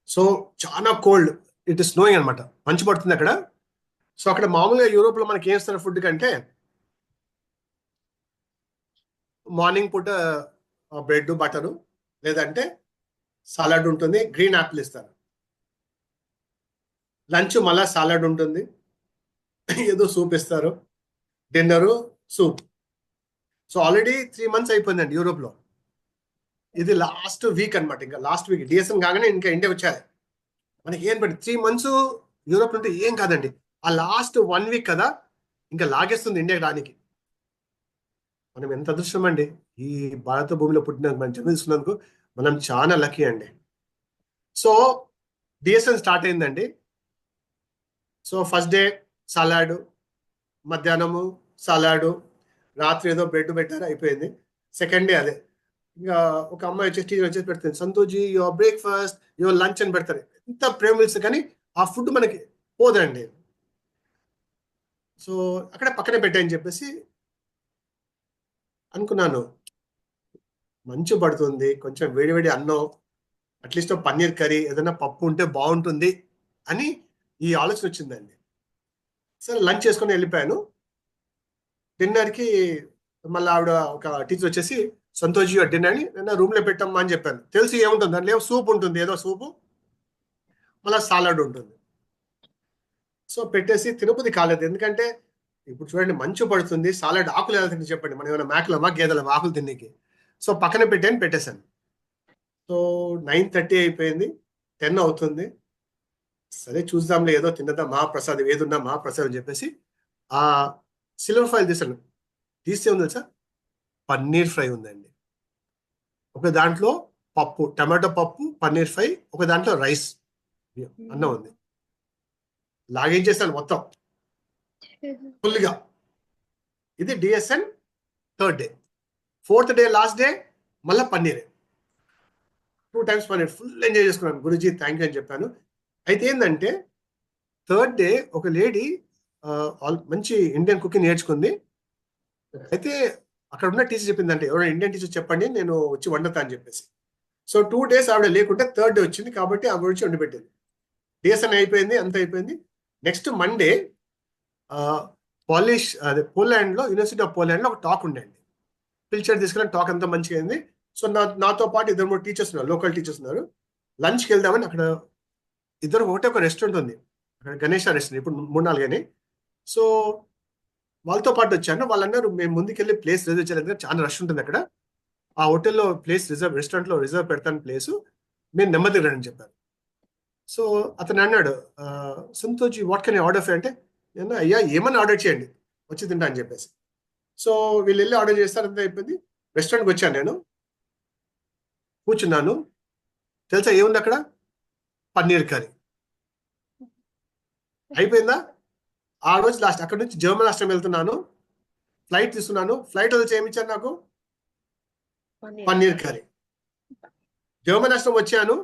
సో చాలా కోల్డ్, ఇట్ ఇస్ స్నోయింగ్ అనమాట, మంచు పడుతుంది అక్కడ. సో అక్కడ మామూలుగా యూరోప్ లో మనకి ఏం ఇస్తారు ఫుడ్ కంటే, మార్నింగ్ పూట బ్రెడ్ బటరు, లేదంటే సాలడ్ ఉంటుంది, గ్రీన్ యాపిల్ ఇస్తారు. లంచ్ మళ్ళా సాలడ్ ఉంటుంది, ఏదో సూప్ ఇస్తారు, dinner soup. So already 3 months అయిపోయిందండి యూరోప్ లో. ఇది లాస్ట్ వీక్ అనమాట, ఇంకా లాస్ట్ వీక్ డిఎస్ఎన్ కాగానే ఇంకా ఇండియా వచ్చారు. మనకి ఏం పడి 3 months యూరోప్ ఉంటే ఏం కాదండి, ఆ లాస్ట్ 1 వీక్ కదా ఇంకా లాగేస్తుంది ఇండియాకి రానికి. మనం ఎంత అదృష్టం అండి, ఈ భారత భూమిలో పుట్టినందుకు, మనం జన్మ తీసుకున్నందుకు మనం చాలా లక్కీ అండి. సో డిఎస్ఎన్ స్టార్ట్ అయిందండి. సో ఫస్ట్ డే సలాడ్, మధ్యాహ్నము సలాడు, రాత్రి ఏదో బ్రెడ్ పెట్టారు, అయిపోయింది. సెకండ్ డే అదే. ఇంకా ఒక అమ్మాయి వచ్చేసి టీచర్ వచ్చేసి పెడుతుంది, Santoshi your breakfast your lunch అని పెడతారు. ఎంత ప్రేమ తెలుసు కానీ ఆ ఫుడ్ మనకి పోదండి. సో అక్కడ పక్కనే పెట్టాయని చెప్పేసి అనుకున్నాను, మంచు పడుతుంది, కొంచెం వేడివేడి అన్నం, అట్లీస్ట్ పన్నీర్ కర్రీ ఏదైనా పప్పు ఉంటే బాగుంటుంది అని ఈ ఆలోచన వచ్చిందండి. సరే లంచ్ చేసుకొని వెళ్ళిపోయాను. డిన్నర్కి మళ్ళీ ఆవిడ ఒక టీచర్ వచ్చేసి సంతోష్ డిన్నర్ అని నేను రూమ్లో పెట్టమ్మా అని చెప్పాను. తెలిసి ఏముంటుంది దాంట్లో, సూప్ ఉంటుంది, ఏదో సూపు, మళ్ళీ సాలడ్ ఉంటుంది. సో పెట్టేసి తిరుపతి కాలేదు, ఎందుకంటే ఇప్పుడు చూడండి మంచు పడుతుంది, సాలడ్ ఆకులు ఎలా తిని చెప్పండి, మనం ఏమైనా మేకలమా గేదెలమా ఆకులు తినేకి. సో పక్కన పెట్టేశాను. సో 9:30 అయిపోయింది, 10 అవుతుంది. సరే చూద్దాంలే, ఏదో తిన్నదా మహాప్రసాదం, ఏదున్నా మహాప్రసాదం అని చెప్పేసి ఆ సిల్వర్ ఫాయిల్ తీస్తే ఉంది తెలుసా, పన్నీర్ ఫ్రై ఉందండి. ఒక దాంట్లో పప్పు, టమాటో పప్పు, పన్నీర్ ఫ్రై, ఒక దాంట్లో రైస్, అన్నం ఉంది. లాగించేస్తాను మొత్తం ఫుల్గా. ఇది DSN third day. Fourth day last day మళ్ళీ పన్నీరే, 2 times పన్నీర్. ఫుల్ ఎంజాయ్ చేసుకున్నాను. గురుజీ థ్యాంక్ యూ అని చెప్పాను. అయితే ఏంటంటే థర్డ్ డే ఒక లేడీ మంచి ఇండియన్ కుకింగ్ నేర్చుకుంది. అయితే అక్కడ ఉన్న టీచర్ చెప్పిందంటే, ఎవరైనా ఇండియన్ టీచర్ చెప్పండి నేను వచ్చి వండుతా అని చెప్పేసి. సో 2 days ఆవిడ లేకుంటే థర్డ్ డే వచ్చింది, కాబట్టి ఆవిడ వచ్చి వండి పెట్టింది. డిఎస్ఎన్ అయిపోయింది, అంత అయిపోయింది. నెక్స్ట్ మండే పోలాండ్లో, యూనివర్సిటీ ఆఫ్ పోలాండ్లో ఒక టాక్ ఉండండి. పిలిచారు, తీసుకెళ్ళి టాక్ అంతా మంచిగా అయింది. సో నాతో పాటు 2-3 టీచర్స్ ఉన్నారు, లోకల్ టీచర్స్ ఉన్నారు. లంచ్కి వెళ్దామని అక్కడ ఇద్దరు ఒక రెస్టారెంట్ ఉంది అక్కడ, గణేష్ రెస్టారెంట్, ఇప్పుడు 3-4 అని. సో వాళ్ళతో పాటు వచ్చాను. వాళ్ళు అన్నారు మేము ముందుకెళ్ళి ప్లేస్ రిజర్వ్ చేయాలి, చాలా రష్ ఉంటుంది అక్కడ, ఆ హోటల్లో ప్లేస్ రెస్టారెంట్లో రిజర్వ్ పెడతాను ప్లేసు, మేము నెమ్మది రండి అని చెప్పారు. సో అతను అన్నాడు, Santosh what can order for అంటే, నేను అయ్యా ఏమన్నా ఆర్డర్ చేయండి వచ్చి తింటా అని చెప్పేసి. సో వీళ్ళు వెళ్ళి ఆర్డర్ చేస్తారు, అంతా అయిపోయింది. రెస్టారెంట్కి వచ్చాను, నేను కూర్చున్నాను. తెలుసా ఏముంది అక్కడ, పన్నీర్ కర్రీ. అయిపోయిందా ఆ రోజు లాస్ట్. అక్కడ నుంచి జర్మన్ రాష్ట్రం వెళ్తున్నాను, ఫ్లైట్ తీసుకున్నాను. ఫ్లైట్ వచ్చి ఏమి ఇచ్చారు నాకు, పన్నీర్ కర్రీ. జర్మన్ రాష్ట్రం వచ్చాను,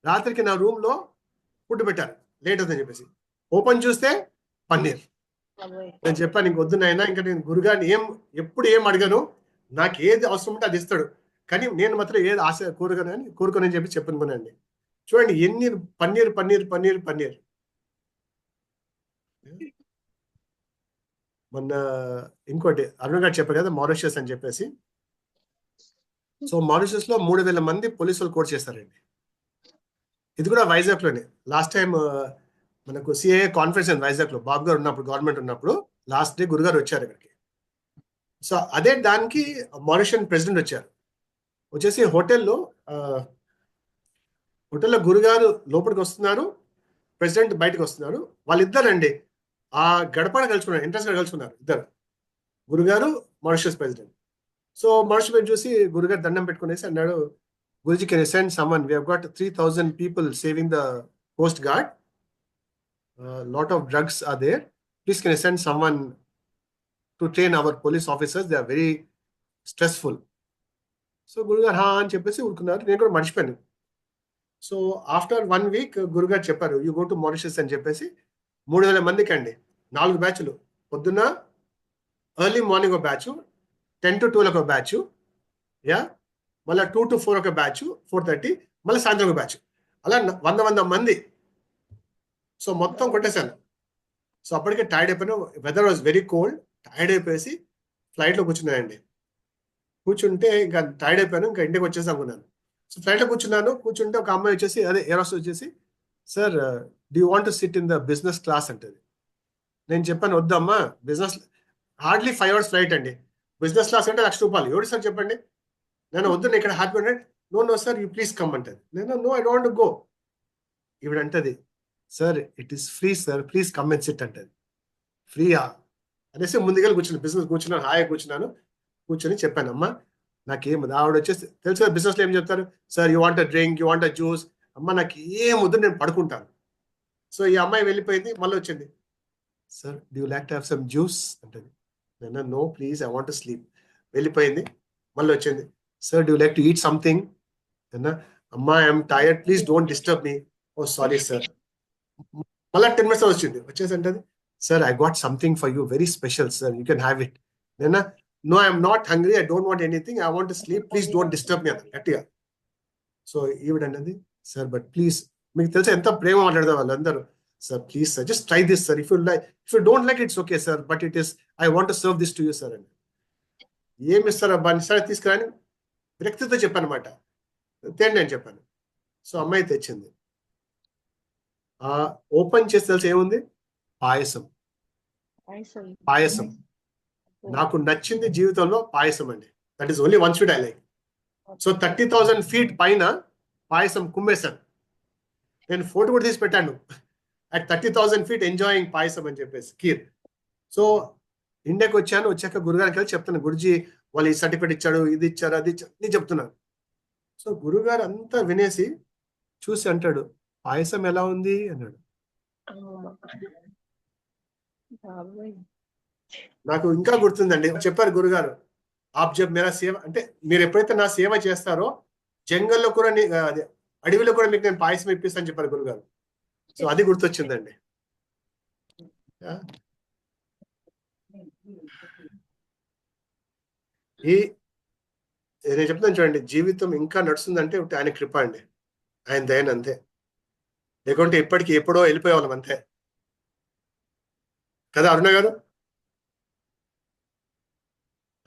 రాత్రికి నా రూమ్ లో ఫుడ్ పెట్టారు, లేట్ అవుతుందని చెప్పేసి. ఓపెన్ చూస్తే పన్నీర్. నేను చెప్పాను ఇంక వద్దు నాయనా, ఇంకా నేను గురుగారిని ఎప్పుడు ఏం అడిగాను, నాకు ఏది అవసరం ఉంటే అది ఇస్తాడు, కానీ నేను మాత్రం ఏది ఆశ కోరుకోనని చెప్పి చెప్పుకున్నానండి. చూడండి ఎన్ని పన్నీర్ పన్నీర్ పన్నీర్ పన్నీర్. మొన్న ఇంకోటి అరుణ్ గారు చెప్పారు కదా, మారిషియస్ అని చెప్పేసి. సో మారిషియస్ లో 3,000 మంది పోలీసులు కోర్టు చేస్తారండి. ఇది కూడా వైజాగ్ లోనే. లాస్ట్ టైం మనకు సిఐఏ కాన్ఫరెన్స్ అయింది వైజాగ్ లో, బాబు గారు ఉన్నప్పుడు, గవర్నమెంట్ ఉన్నప్పుడు. లాస్ట్ డే గురుగారు వచ్చారు ఇక్కడికి. సో అదే దానికి మారిషియన్ ప్రెసిడెంట్ వచ్చారు. వచ్చేసి హోటల్లో గురుగారు లోపలికి వస్తున్నారు, ప్రెసిడెంట్ బయటకు వస్తున్నారు. వాళ్ళిద్దరండి ఆ గడపడ కలుసుకున్నారు, ఎంట్రన్స్ గా కలుసుకున్నారు ఇద్దరు, గురుగారు మారిషియస్ ప్రెసిడెంట్. సో మారిషియస్ చూసి గురుగారు దండం పెట్టుకునేసి అన్నాడు, Guruji can you send someone, we have got 3,000 people saving the coast guard, lot of drugs are there, please can you send someone to train our police officers, they are very stressful. So గురుగారు హా అని చెప్పేసి ఊరుకున్నారు. నేను కూడా మర్చిపోయాను. So after 1 week గురుగారు చెప్పారు, you go to Mauritius అని చెప్పేసి. 3,000 మందికి అండి, 4 బ్యాచ్లు. పొద్దున్న ఎర్లీ మార్నింగ్ ఒక బ్యాచ్, 10 to 12 ఒక బ్యాచ్, మళ్ళీ 2 to 4 ఒక బ్యాచ్, 4:30, మళ్ళీ సాయంత్రం ఒక బ్యాచ్, అలా 100 మంది. సో మొత్తం కొట్టేశాను. సో అప్పటికే టైర్డ్ అయిపోయాను, weather was very cold, tired అయిపోయేసి ఫ్లైట్లో కూర్చున్నానండి. కూర్చుంటే ఇంకా టైర్డ్ అయిపోయాను, ఇంకా ఇంటికి వచ్చేసి అనుకున్నాను. సో ఫ్లైట్లో కూర్చుంటే ఒక అమ్మాయి వచ్చేసి, అదే ఎయిర్ హోస్టెస్ వచ్చేసి, sir do you want to SIT in the business class అంటది. నేను చెప్పాను వద్దమ్మా, బిజినెస్ హార్డ్లీ 5 hours ఫ్లైట్ అండి, బిజినెస్ క్లాస్ అంటే ₹1,00,000. ఎవరు సార్ చెప్పండి, నేను వద్దు, నేను ఇక్కడ హ్యాపీ అంటే, no sir you please come అంటది. నేను నో ఐ డోంట్ గో. ఇవిడంటది, sir it is free sir, please come and sit అంటది. ఫ్రీయా అనేసి ముందుగా కూర్చున్నాను, బిజినెస్ కూర్చున్నాను, హాయిగా కూర్చున్నాను. కూర్చొని చెప్పాను, అమ్మా నాకేముంది. ఆవిడ వచ్చేసి తెలుసు కదా బిజినెస్ లో ఏం చెప్తారు, sir you want a drink, you want a juice. అమ్మ నాకు ఏముద్దు, నేను పడుకుంటాను. సో ఈ అమ్మాయి వెళ్ళిపోయింది, మళ్ళీ వచ్చింది, sir do you like to have some juice అంటది. నేను no please I want to sleep. వెళ్ళిపోయింది, మళ్ళీ వచ్చింది, sir do you like to eat something. అమ్మా I am tired, please don't disturb me. Oh sorry sir. మళ్ళీ 10 minutes వచ్చింది, వచ్చేసి అంటది, sir I got something for you very special sir, you can have it. నేనా no I am not hungry, I don't want anything, I want to sleep, please don't disturb మీ అన్న గట్టిగా. So ఈవిడ అన్నది, sir but please, మీకు తెలుసా ఎంత ప్రేమ మాట్లాడతారు వాళ్ళందరూ, sir please sir just try this sir, if you don't like it's okay sir, but it is I want to serve this to you sir అని. ఏమి ఇస్తారు అబ్బా, సరే తీసుకురాని వ్యక్తితో చెప్పాను అనమాట, తేండి అని చెప్పాను. సో అమ్మాయి తెచ్చింది, ఓపెన్ చేసి తెలిసి ఏముంది, పాయసం. పాయసం నాకు నచ్చింది జీవితంలో పాయసం అండి. That is only one sweet I like. So 30,000 feet పైన పాయసం కుమ్మేశాను. నేను ఫోటో కూడా తీసి పెట్టాను, అట్ 30,000 feet ఎంజాయింగ్ పాయసం అని చెప్పేసి, కీర్. సో ఇండియాకి వచ్చాను, వచ్చాక గురుగారికి వెళ్ళి చెప్తాను, గురుజీ వాళ్ళు ఈ సర్టిఫికేట్ ఇచ్చాడు, ఇది ఇచ్చారు, అది ఇచ్చారు, నేను చెప్తున్నాను. సో గురుగారు అంతా వినేసి చూసి అంటాడు, పాయసం ఎలా ఉంది అన్నాడు. నాకు ఇంకా గుర్తుందండి, చెప్పారు గురుగారు, ఆప్ జబ్ మేరా సేవ, అంటే మీరు ఎప్పుడైతే నా సేవ చేస్తారో జంగల్లో కూడా అడవిలో కూడా మీకు నేను పాయసం ఇప్పిస్తాను చెప్పారు గురుగారు. సో అది గుర్తొచ్చిందండి. నేను చెప్తాను చూడండి, జీవితం ఇంకా నడుస్తుందంటే ఆయన కృప అండి, ఆయన దయన్ అంతే. లేకుంటే ఇప్పటికి ఎప్పుడో వెళ్ళిపోయేవాళ్ళం అంతే కదా అరుణ గారు.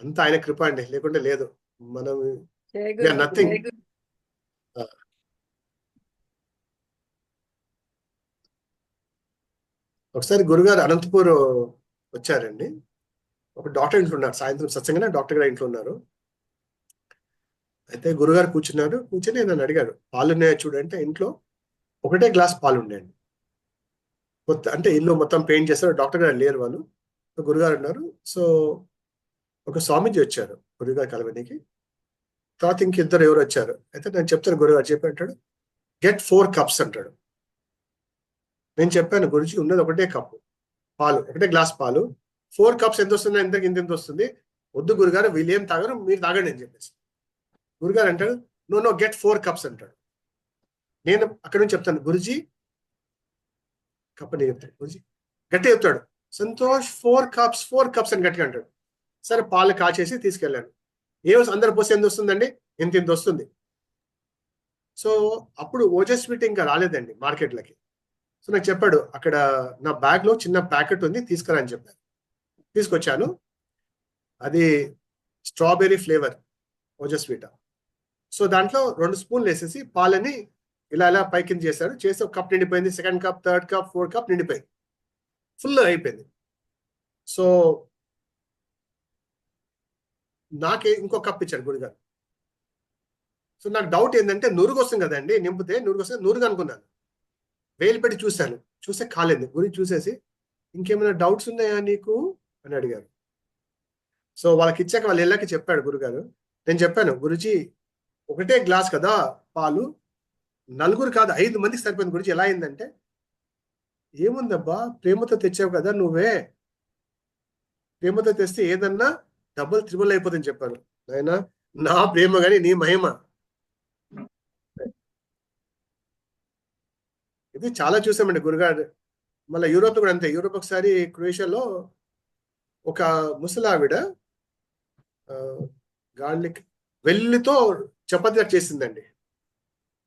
అంతా ఆయన కృప అండి, లేకుంటే లేదు. మనం నథింగ్. ఒకసారి గురుగారు అనంతపూర్ వచ్చారండి, ఒక డాక్టర్ ఇంట్లో ఉన్నారు, సాయంత్రం సత్సంగానే డాక్టర్ గారు ఇంట్లో ఉన్నారు. అయితే గురుగారు కూర్చున్నారు, కూర్చొని నన్ను అడిగాడు, పాలు ఉన్నాయో చూడంటే ఇంట్లో ఒకటే గ్లాస్ పాలు ఉండేయండి. కొత్త అంటే ఇల్లు మొత్తం పెయింట్ చేస్తారు, డాక్టర్ గారు లేరు వాళ్ళు. గురుగారు ఉన్నారు. సో ఒక స్వామీజీ వచ్చారు గురుగారు కలవనికి, తర్వాత ఇంకిద్దరు ఎవరు వచ్చారు. అయితే నేను చెప్తాను, గురుగారు చెప్పి అంటాడు, గెట్ 4 cups అంటాడు. నేను చెప్పాను, గురుజీ ఉన్నది ఒకటే కప్పు పాలు, ఒకటే గ్లాస్ పాలు, 4 cups ఎంత వస్తుంది, ఇంత వస్తుంది, వద్దు గురుగారు వీళ్ళు ఏం తాగరు, మీరు తాగండి అని చెప్పేసి. గురుగారు అంటాడు, నో గెట్ 4 cups అంటాడు. నేను అక్కడ నుంచి చెప్తాను, గురుజీ కప్పు నేను చెప్తాను, గురుజీ గట్టి చెప్తాడు, సంతోష్ 4 cups అని గట్టిగా అంటాడు. సరే పాలు కాచేసి తీసుకెళ్ళాను. అందరు పోసి ఎంత వస్తుందండి, ఇంత వస్తుంది. సో అప్పుడు ఓజస్వీట్ ఇంకా రాలేదండి మార్కెట్లకి. సో నాకు చెప్పాడు, అక్కడ నా బ్యాగ్ లో చిన్న ప్యాకెట్ ఉంది తీసుకురా అని చెప్పాను. తీసుకొచ్చాను, అది స్ట్రాబెర్రీ ఫ్లేవర్ ఓజస్వీట్. సో దాంట్లో 2 స్పూన్లు వేసేసి పాలని ఇలా పైకి చేశాడు. చేసి ఒక కప్ నిండిపోయింది, second cup, third cup, 4th cup నిండిపోయింది, ఫుల్ అయిపోయింది. సో నాకే ఇంకో కప్ ఇచ్చాడు గురుగారు. సో నాకు డౌట్ ఏంటంటే, నురుగు వస్తుంది కదండి, నింపితే నురుగు వస్తుంది, నురుగు అనుకున్నాను. వేలు పెట్టి చూశాను, చూస్తే కాలేదు. గురి చూసేసి, ఇంకేమైనా డౌట్స్ ఉన్నాయా నీకు అని అడిగారు. సో వాళ్ళకి ఇచ్చాక వాళ్ళు వెళ్ళాక చెప్పాడు గురుగారు. నేను చెప్పాను, గురుజీ ఒకటే గ్లాస్ కదా పాలు, 4 కాదు 5 మందికి సరిపోయింది గురుజీ. ఎలా అయిందంటే, ఏముందబ్బా ప్రేమతో తెచ్చావు కదా నువ్వే, ప్రేమతో తెస్తే ఏదన్నా డబుల్ త్రిబుల్ అయిపోతుందని చెప్పాను. ఆయన నా ప్రేమ కానీ నీ మహిమ. ఇది చాలా చూసామండి గురుగారు. మళ్ళీ యూరోప్ కూడా అంతే. యూరోప్ ఒకసారి క్రొయేషియాలో ఒక ముసలావిడ గార్లిక్ వెల్లుల్లితో చపాతీ చేసిందండి.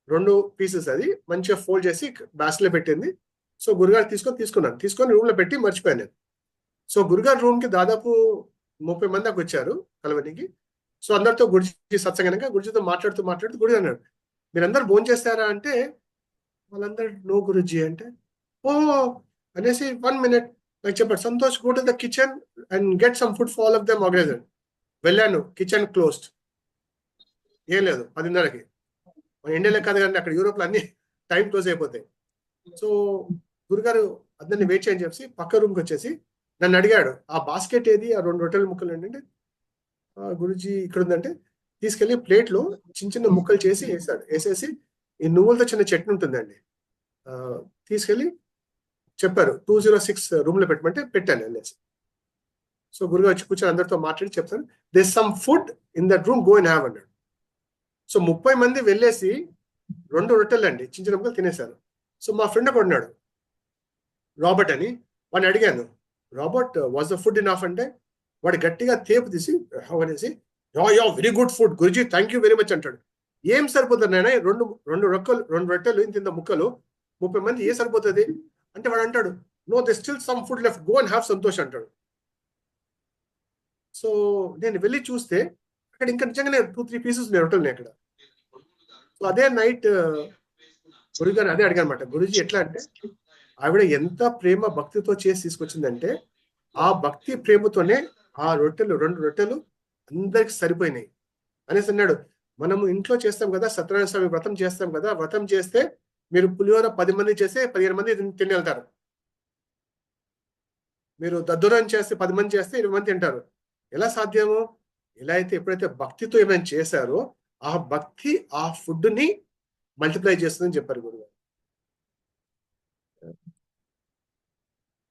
2 pieces అది మంచిగా ఫోల్డ్ చేసి బాస్లో పెట్టింది. సో గురుగారు తీసుకొని రూమ్ లో పెట్టి మర్చిపోయాను నేను. సో గురుగారు రూమ్ కి దాదాపు 30 మంది దాకా వచ్చారు కలవనికి. సో అందరితో గురుజీ సత్సంగనక గురుజీతో మాట్లాడుతూ గురుజీ అన్నాడు, మీరందరూ భోజనం చేస్తారా అంటే, వాళ్ళందరూ నో గురుజీ అంటే, ఓ అనేసి 1 minute నాకు చెప్పాడు, Santosh go to the kitchen and get some food for all of them organiser. వెళ్ళాను, కిచెన్ క్లోజ్డ్, ఏం లేదు 10:30కి. ఇండియాలో కాదు కానీ అక్కడ యూరోప్ లో అన్ని టైం క్లోజ్ అయిపోతాయి. సో గురుగారు అందరిని వెయిట్ చేయని చెప్పి పక్క రూమ్కి వచ్చేసి నన్ను అడిగాడు, ఆ బాస్కెట్ ఏది, ఆ 2 రొట్టెల ముక్కలు ఏంటంటే, గురుజీ ఇక్కడ ఉందంటే తీసుకెళ్లి ప్లేట్లో చిన్న చిన్న ముక్కలు చేసి వేసేసి ఈ నువ్వులతో చిన్న చట్నీ ఉంటుందండి, తీసుకెళ్లి చెప్పారు 206 రూమ్ లో పెట్టమంటే పెట్టాను అనేసి. సో గురుగారు వచ్చి కూర్చొని అందరితో మాట్లాడి చెప్తాను, this some food in that room, go and have అన్నాడు. సో 30 మంది వెళ్ళేసి 2 రొట్టెలు అండి చిన్న చిన్న ముక్కలు తినేశారు. సో మా ఫ్రెండ్ ఒకడు ఉన్నాడు రాబర్ట్ అని, వాడిని అడిగాను, Robert was the food in of అంటే వాడు గట్టిగా తేపు తీసి అనేసి, yeah very good food Guruji, thank you very much అంటాడు. ఏం సరిపోతుంది నాయన, రెండు రొట్టెలు ఇంత ముక్కలు 30 మంది ఏ సరిపోతుంది అంటే వాడు అంటాడు, no they still some food left, go and have Santosh అంటాడు. సో నేను వెళ్ళి చూస్తే అక్కడ ఇంకా నిజంగానే 2-3 పీసెస్ ఉన్నాయి రొట్టెలు అక్కడ. సో అదే నైట్ గురుగారు అదే అడిగాను అనమాట, గురుజీ ఎట్లా అంటే ఆవిడ ఎంత ప్రేమ భక్తితో చేసి తీసుకొచ్చిందంటే ఆ భక్తి ప్రేమతోనే ఆ 2 రొట్టెలు అందరికి సరిపోయినాయి అనేసి అన్నాడు. మనము ఇంట్లో చేస్తాం కదా, సత్యనారాయణ స్వామి వ్రతం చేస్తాం కదా, వ్రతం చేస్తే మీరు పులిహోర 10 మంది చేస్తే 15 మంది తిని వెళ్తారు, మీరు దద్దోజనం చేస్తే 10 మంది చేస్తే 20 మంది తింటారు. ఎలా సాధ్యము? ఎలా అయితే ఎప్పుడైతే భక్తితో ఏమైనా చేశారో ఆ భక్తి ఆ ఫుడ్ ని మల్టిప్లై చేస్తుందని చెప్పారు గురుగారు.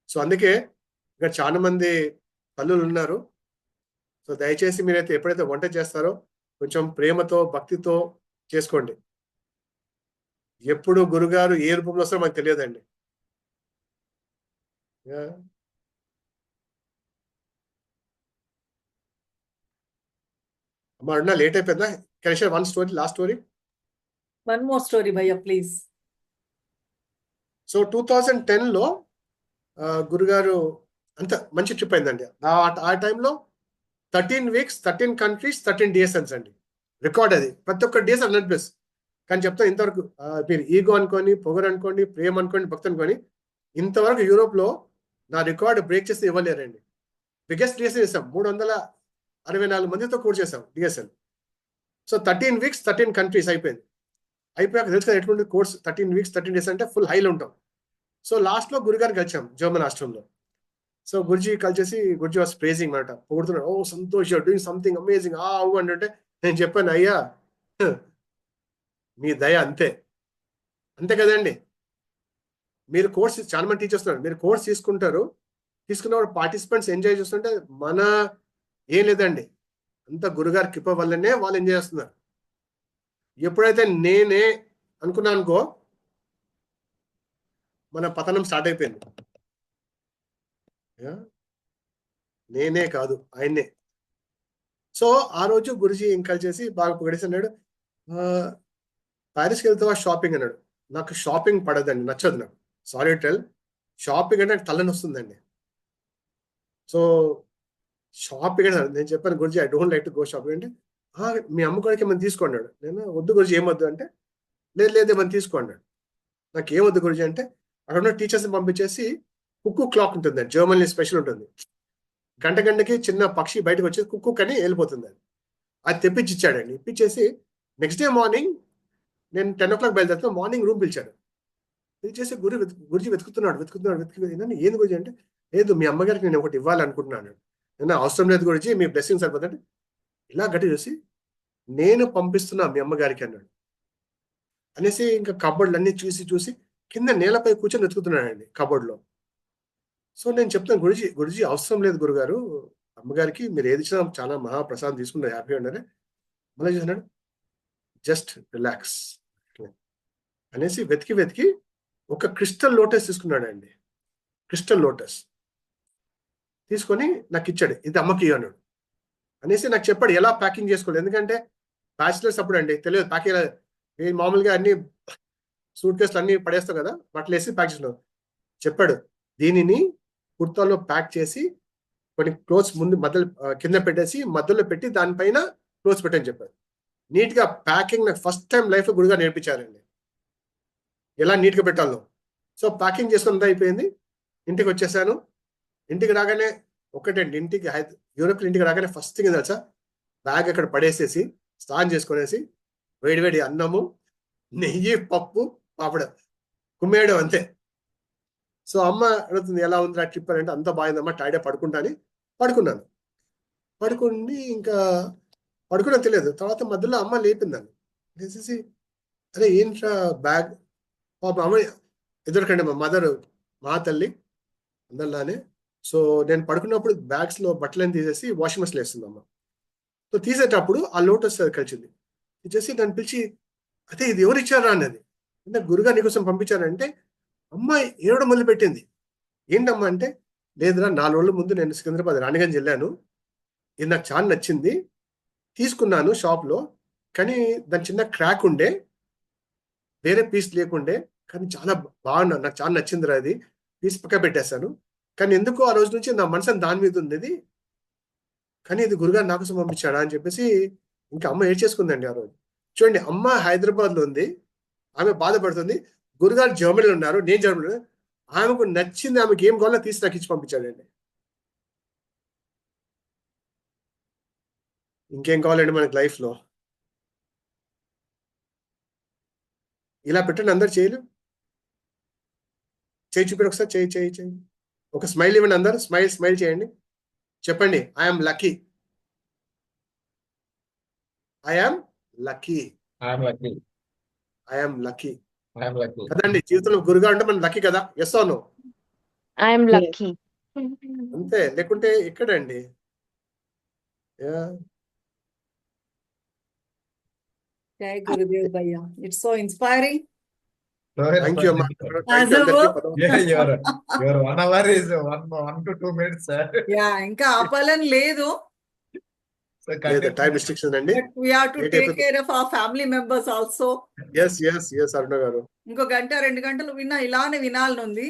సో అందుకే ఇక్కడ చాలా మంది తల్లులు ఉన్నారు. సో దయచేసి మీరైతే ఎప్పుడైతే వంట చేస్తారో కొంచెం ప్రేమతో భక్తితో చేసుకోండి. ఎప్పుడు గురుగారు ఏ రూపంలో వస్తారో మనకు తెలియదండి. అమ్మా అన్నా లేట్ అయిపోయిందా? Can I share one story, last story. One more story భయ్యా ప్లీజ్. సో 2010లో గురుగారు అంత మంచి ట్రిప్ అయిందండి. ఆ టైంలో 13 వీక్స్ 13 కంట్రీస్ 13 DSNs అండి, రికార్డ్ అది. ప్రతి ఒక్క DSN 100+. కానీ చెప్తాను ఇంతవరకు మీరు ఈగో అనుకోండి, పొగరు అనుకోండి, ప్రేమ అనుకోండి, భక్తి అనుకోండి, ఇంతవరకు యూరోప్ లో నా రికార్డ్ బ్రేక్ చేస్తే ఇవ్వలేరండి. బిగ్గెస్ట్ DSN చేసాం, 364 మందితో కూడా చేసాం DSN. సో 13 వీక్స్ 13 కంట్రీస్ అయిపోయింది. అయిపోయాక తెలుసు కదా ఎటువంటి కోర్స్ 13 వీక్స్ 13 డేస్ అంటే ఫుల్ హైలో ఉంటాం. సో లాస్ట్ లో గురుగారు కలిసాం జర్మన్ ఆశ్రమంలో. సో గురుజీ కలిసేసి గురుజీ వాస్ ప్రేజింగ్ మాట, పొగుడుతున్నాడు, oh Santosh you're doing something amazing అంటే నేను చెప్పాను, అయ్యా మీ దయ అంతే అంతే కదండి. మీరు కోర్స్ చాలా మంది టీచర్స్ ఉన్నారు, మీరు కోర్స్ తీసుకుంటారు, తీసుకున్నప్పుడు పార్టిసిపెంట్స్ ఎంజాయ్ చేస్తుంటే మన ఏం లేదండి, అంత గురుగారి కృప వల్లనే వాళ్ళు ఎంజాయ్ చేస్తున్నారు. ఎప్పుడైతే నేనే అనుకున్నాను అనుకో మన పతనం స్టార్ట్ అయిపోయింది. నేనే కాదు ఆయన్నే. సో ఆ రోజు గురుజీ ఇంకా చేసి బాగా పొగిడేసి అన్నాడు, ప్యారిస్కి వెళ్తావా షాపింగ్ అన్నాడు. నాకు షాపింగ్ పడదండి, నచ్చదు నాకు, సారీ టెల్. షాపింగ్ అంటే నాకు తలని వస్తుందండి. సో షాపింగ్ అంటే నేను చెప్పాను, Guruji I don't like to go shopping అంటే, మీ అమ్మగారికి ఏమైనా తీసుకోండాడు. నేను వద్దు గురుజీ ఏమొద్దు అంటే, లేదు ఏమైనా తీసుకోండాడు. నాకు ఏమొద్దు గురుజీ అంటే అక్కడ ఉన్న టీచర్స్ని పంపించేసి కుక్కు క్లాక్ ఉంటుంది, జర్మనీ స్పెషల్ ఉంటుంది, గంటకి చిన్న పక్షి బయటకు వచ్చేసి కుక్కు అని వెళ్ళిపోతుంది. అది తెప్పించి ఇచ్చాడండి. ఇప్పించేసి నెక్స్ట్ డే మార్నింగ్ నేను 10 o'clock బయలుదేరుతాను, మార్నింగ్ రూమ్ పిలిచాడు. పిలిచేసి గురుజీ వెతుకుతున్నాడు ఏంది గురుజీ అంటే, లేదు మీ అమ్మగారికి నేను ఒకటి ఇవ్వాలనుకుంటున్నాను. నేను అవసరం లేదు గురుజీ, మీ బ్లెస్సింగ్ సరిపోతుంటే ఇలా గట్టి చూసి నేను పంపిస్తున్నా మీ అమ్మగారికి అన్నాడు. అనేసి ఇంకా కబోర్డ్లు అన్ని చూసి కింద నేలపై కూర్చొని వెతుకుతున్నాడండి కబోర్డ్లో. సో నేను చెప్తాను, గురుజీ అవసరం లేదు గురుగారు, అమ్మగారికి మీరు ఏది ఇచ్చినా చాలా మహాప్రసాదం తీసుకున్నారు, హ్యాపీగా ఉన్నారే. మళ్ళీ చూసినాడు, జస్ట్ రిలాక్స్ అనేసి వెతికి ఒక క్రిస్టల్ లోటస్ తీసుకున్నాడు అండి. క్రిస్టల్ లోటస్ తీసుకొని నాకు ఇచ్చాడు, ఇది అమ్మకి అన్నాడు. అనేసి నాకు చెప్పాడు ఎలా ప్యాకింగ్ చేసుకోవాలి, ఎందుకంటే బ్యాచిలర్స్ అప్పుడు అండి తెలియదు ప్యాకింగ్. మామూలుగా అన్ని సూట్ కేసులు అన్ని పడేస్తాం కదా, బట్టలు వేసి ప్యాక్ చేసినాం. చెప్పాడు, దీనిని కుర్తాలో ప్యాక్ చేసి కొన్ని క్లోత్స్ ముందు మధ్యలో కింద పెట్టేసి మధ్యలో పెట్టి దానిపైన క్లోత్స్ పెట్టని చెప్పాడు. నీట్ గా ప్యాకింగ్ నాకు ఫస్ట్ టైం లైఫ్ లో గురుగా నేర్పించారండి, ఎలా నీట్ గా పెట్టాలో. సో ప్యాకింగ్ చేసుకుని అయిపోయింది, ఇంటికి వచ్చేసాను. ఇంటికి రాగానే ఒకటండి, యూరోప్ ఇంటికి రాగానే ఫస్ట్ థింగ్ తెలుసా, బ్యాగ్ అక్కడ పడేసేసి స్నానం చేసుకునేసి వేడి అన్నము, నెయ్యి, పప్పు, పాపడ కుమ్మేయడం అంతే. సో అమ్మ అడుగుతుంది ఎలా ఉంది ఆ ట్రిప్ అని, అంటే అంత బాగుందమ్మా, టైడే పడుకుంటా అని పడుకున్నాను. పడుకుని ఇంకా పడుకున్నా తెలియదు. తర్వాత మధ్యలో అమ్మ లేపిందాన్ని, లేచేసి అరే ఏంట్రా బ్యాగ్, పాప అమ్మ ఎదురకండి మా మదర్, మా తల్లి అందరిలానే. సో నేను పడుకున్నప్పుడు బ్యాగ్స్ లో బట్టలను తీసేసి వాషింగ్ మెషిన్ వేస్తుంది అమ్మ. సో తీసేటప్పుడు ఆ లోటస్ కలిసింది. తీసేసి నన్ను పిలిచి అదే ఇది ఎవరు ఇచ్చారా అన్నది. అంటే గురుగా నీకోసం పంపించారంటే అమ్మ ఏడవడం మొదలు పెట్టింది. ఏంటమ్మా అంటే, లేదురా 4 రోజుల ముందు నేను సికింద్రాబాద్ రాణిగంజ్ వెళ్ళాను, ఇది నాకు చాలా నచ్చింది, తీసుకున్నాను షాప్లో, కానీ దాని చిన్న క్రాక్ ఉండే, వేరే పీస్ లేకుండే, కానీ చాలా బాగున్నా, నాకు చాలా నచ్చిందిరా, అది పీస్ పక్క పెట్టేశాను, కానీ ఎందుకో ఆ రోజు నుంచి నా మనసు దాని మీద ఉంది, ఇది కానీ ఇది గురుగారు నా కోసం పంపించాడా అని చెప్పేసి ఇంకా అమ్మ ఏడ్చేసుకుందండి ఆ రోజు. చూడండి, అమ్మ హైదరాబాద్లో ఉంది, ఆమె బాధపడుతుంది, గురుగారు జర్మనీలో ఉన్నారు, నేను జర్మనీలో, ఆమెకు నచ్చింది, ఆమెకి ఏం కావాలో తీసి నాకు ఇచ్చి పంపించాడండి. ఇంకేం కావాలండి మనకి లైఫ్లో? ఇలా పెట్టండి అందరు చేయలు, చేయి చూపండి ఒకసారి, చేయి చేయి చేయి, ఒక స్మైల్ ఇవ్వండి అందరు, స్మైల్ స్మైల్ చేయండి, చెప్పండి I'm lucky, I'm lucky, I'm lucky. I'm lucky. I'm lucky. కదండి, జీవితంలో గురుగా అంటే మనం లక్కీ కదా, ఎస్ అవును, I'm lucky. అంతే, లేకుంటే ఎక్కడండి. జై గురుదేవ్ భయ్యా, it's so inspiring. So thank you అమ్మా, inspiring. థ్యాంక్ యూ అందరికీ. Yeah, your 1 hour is 1 to 2 minutes, sir. Yeah, ఇంకా ఆపాలని లేదు, So లేదు, continue. టైం రిస్ట్రిక్షన్ అండి. But we have to Great take episode. Care of our family members also. Yes yes yes Aruna గారు. ఇంకో 1-2 గంటలు విన్నా ఇలానే వినాలనుంది.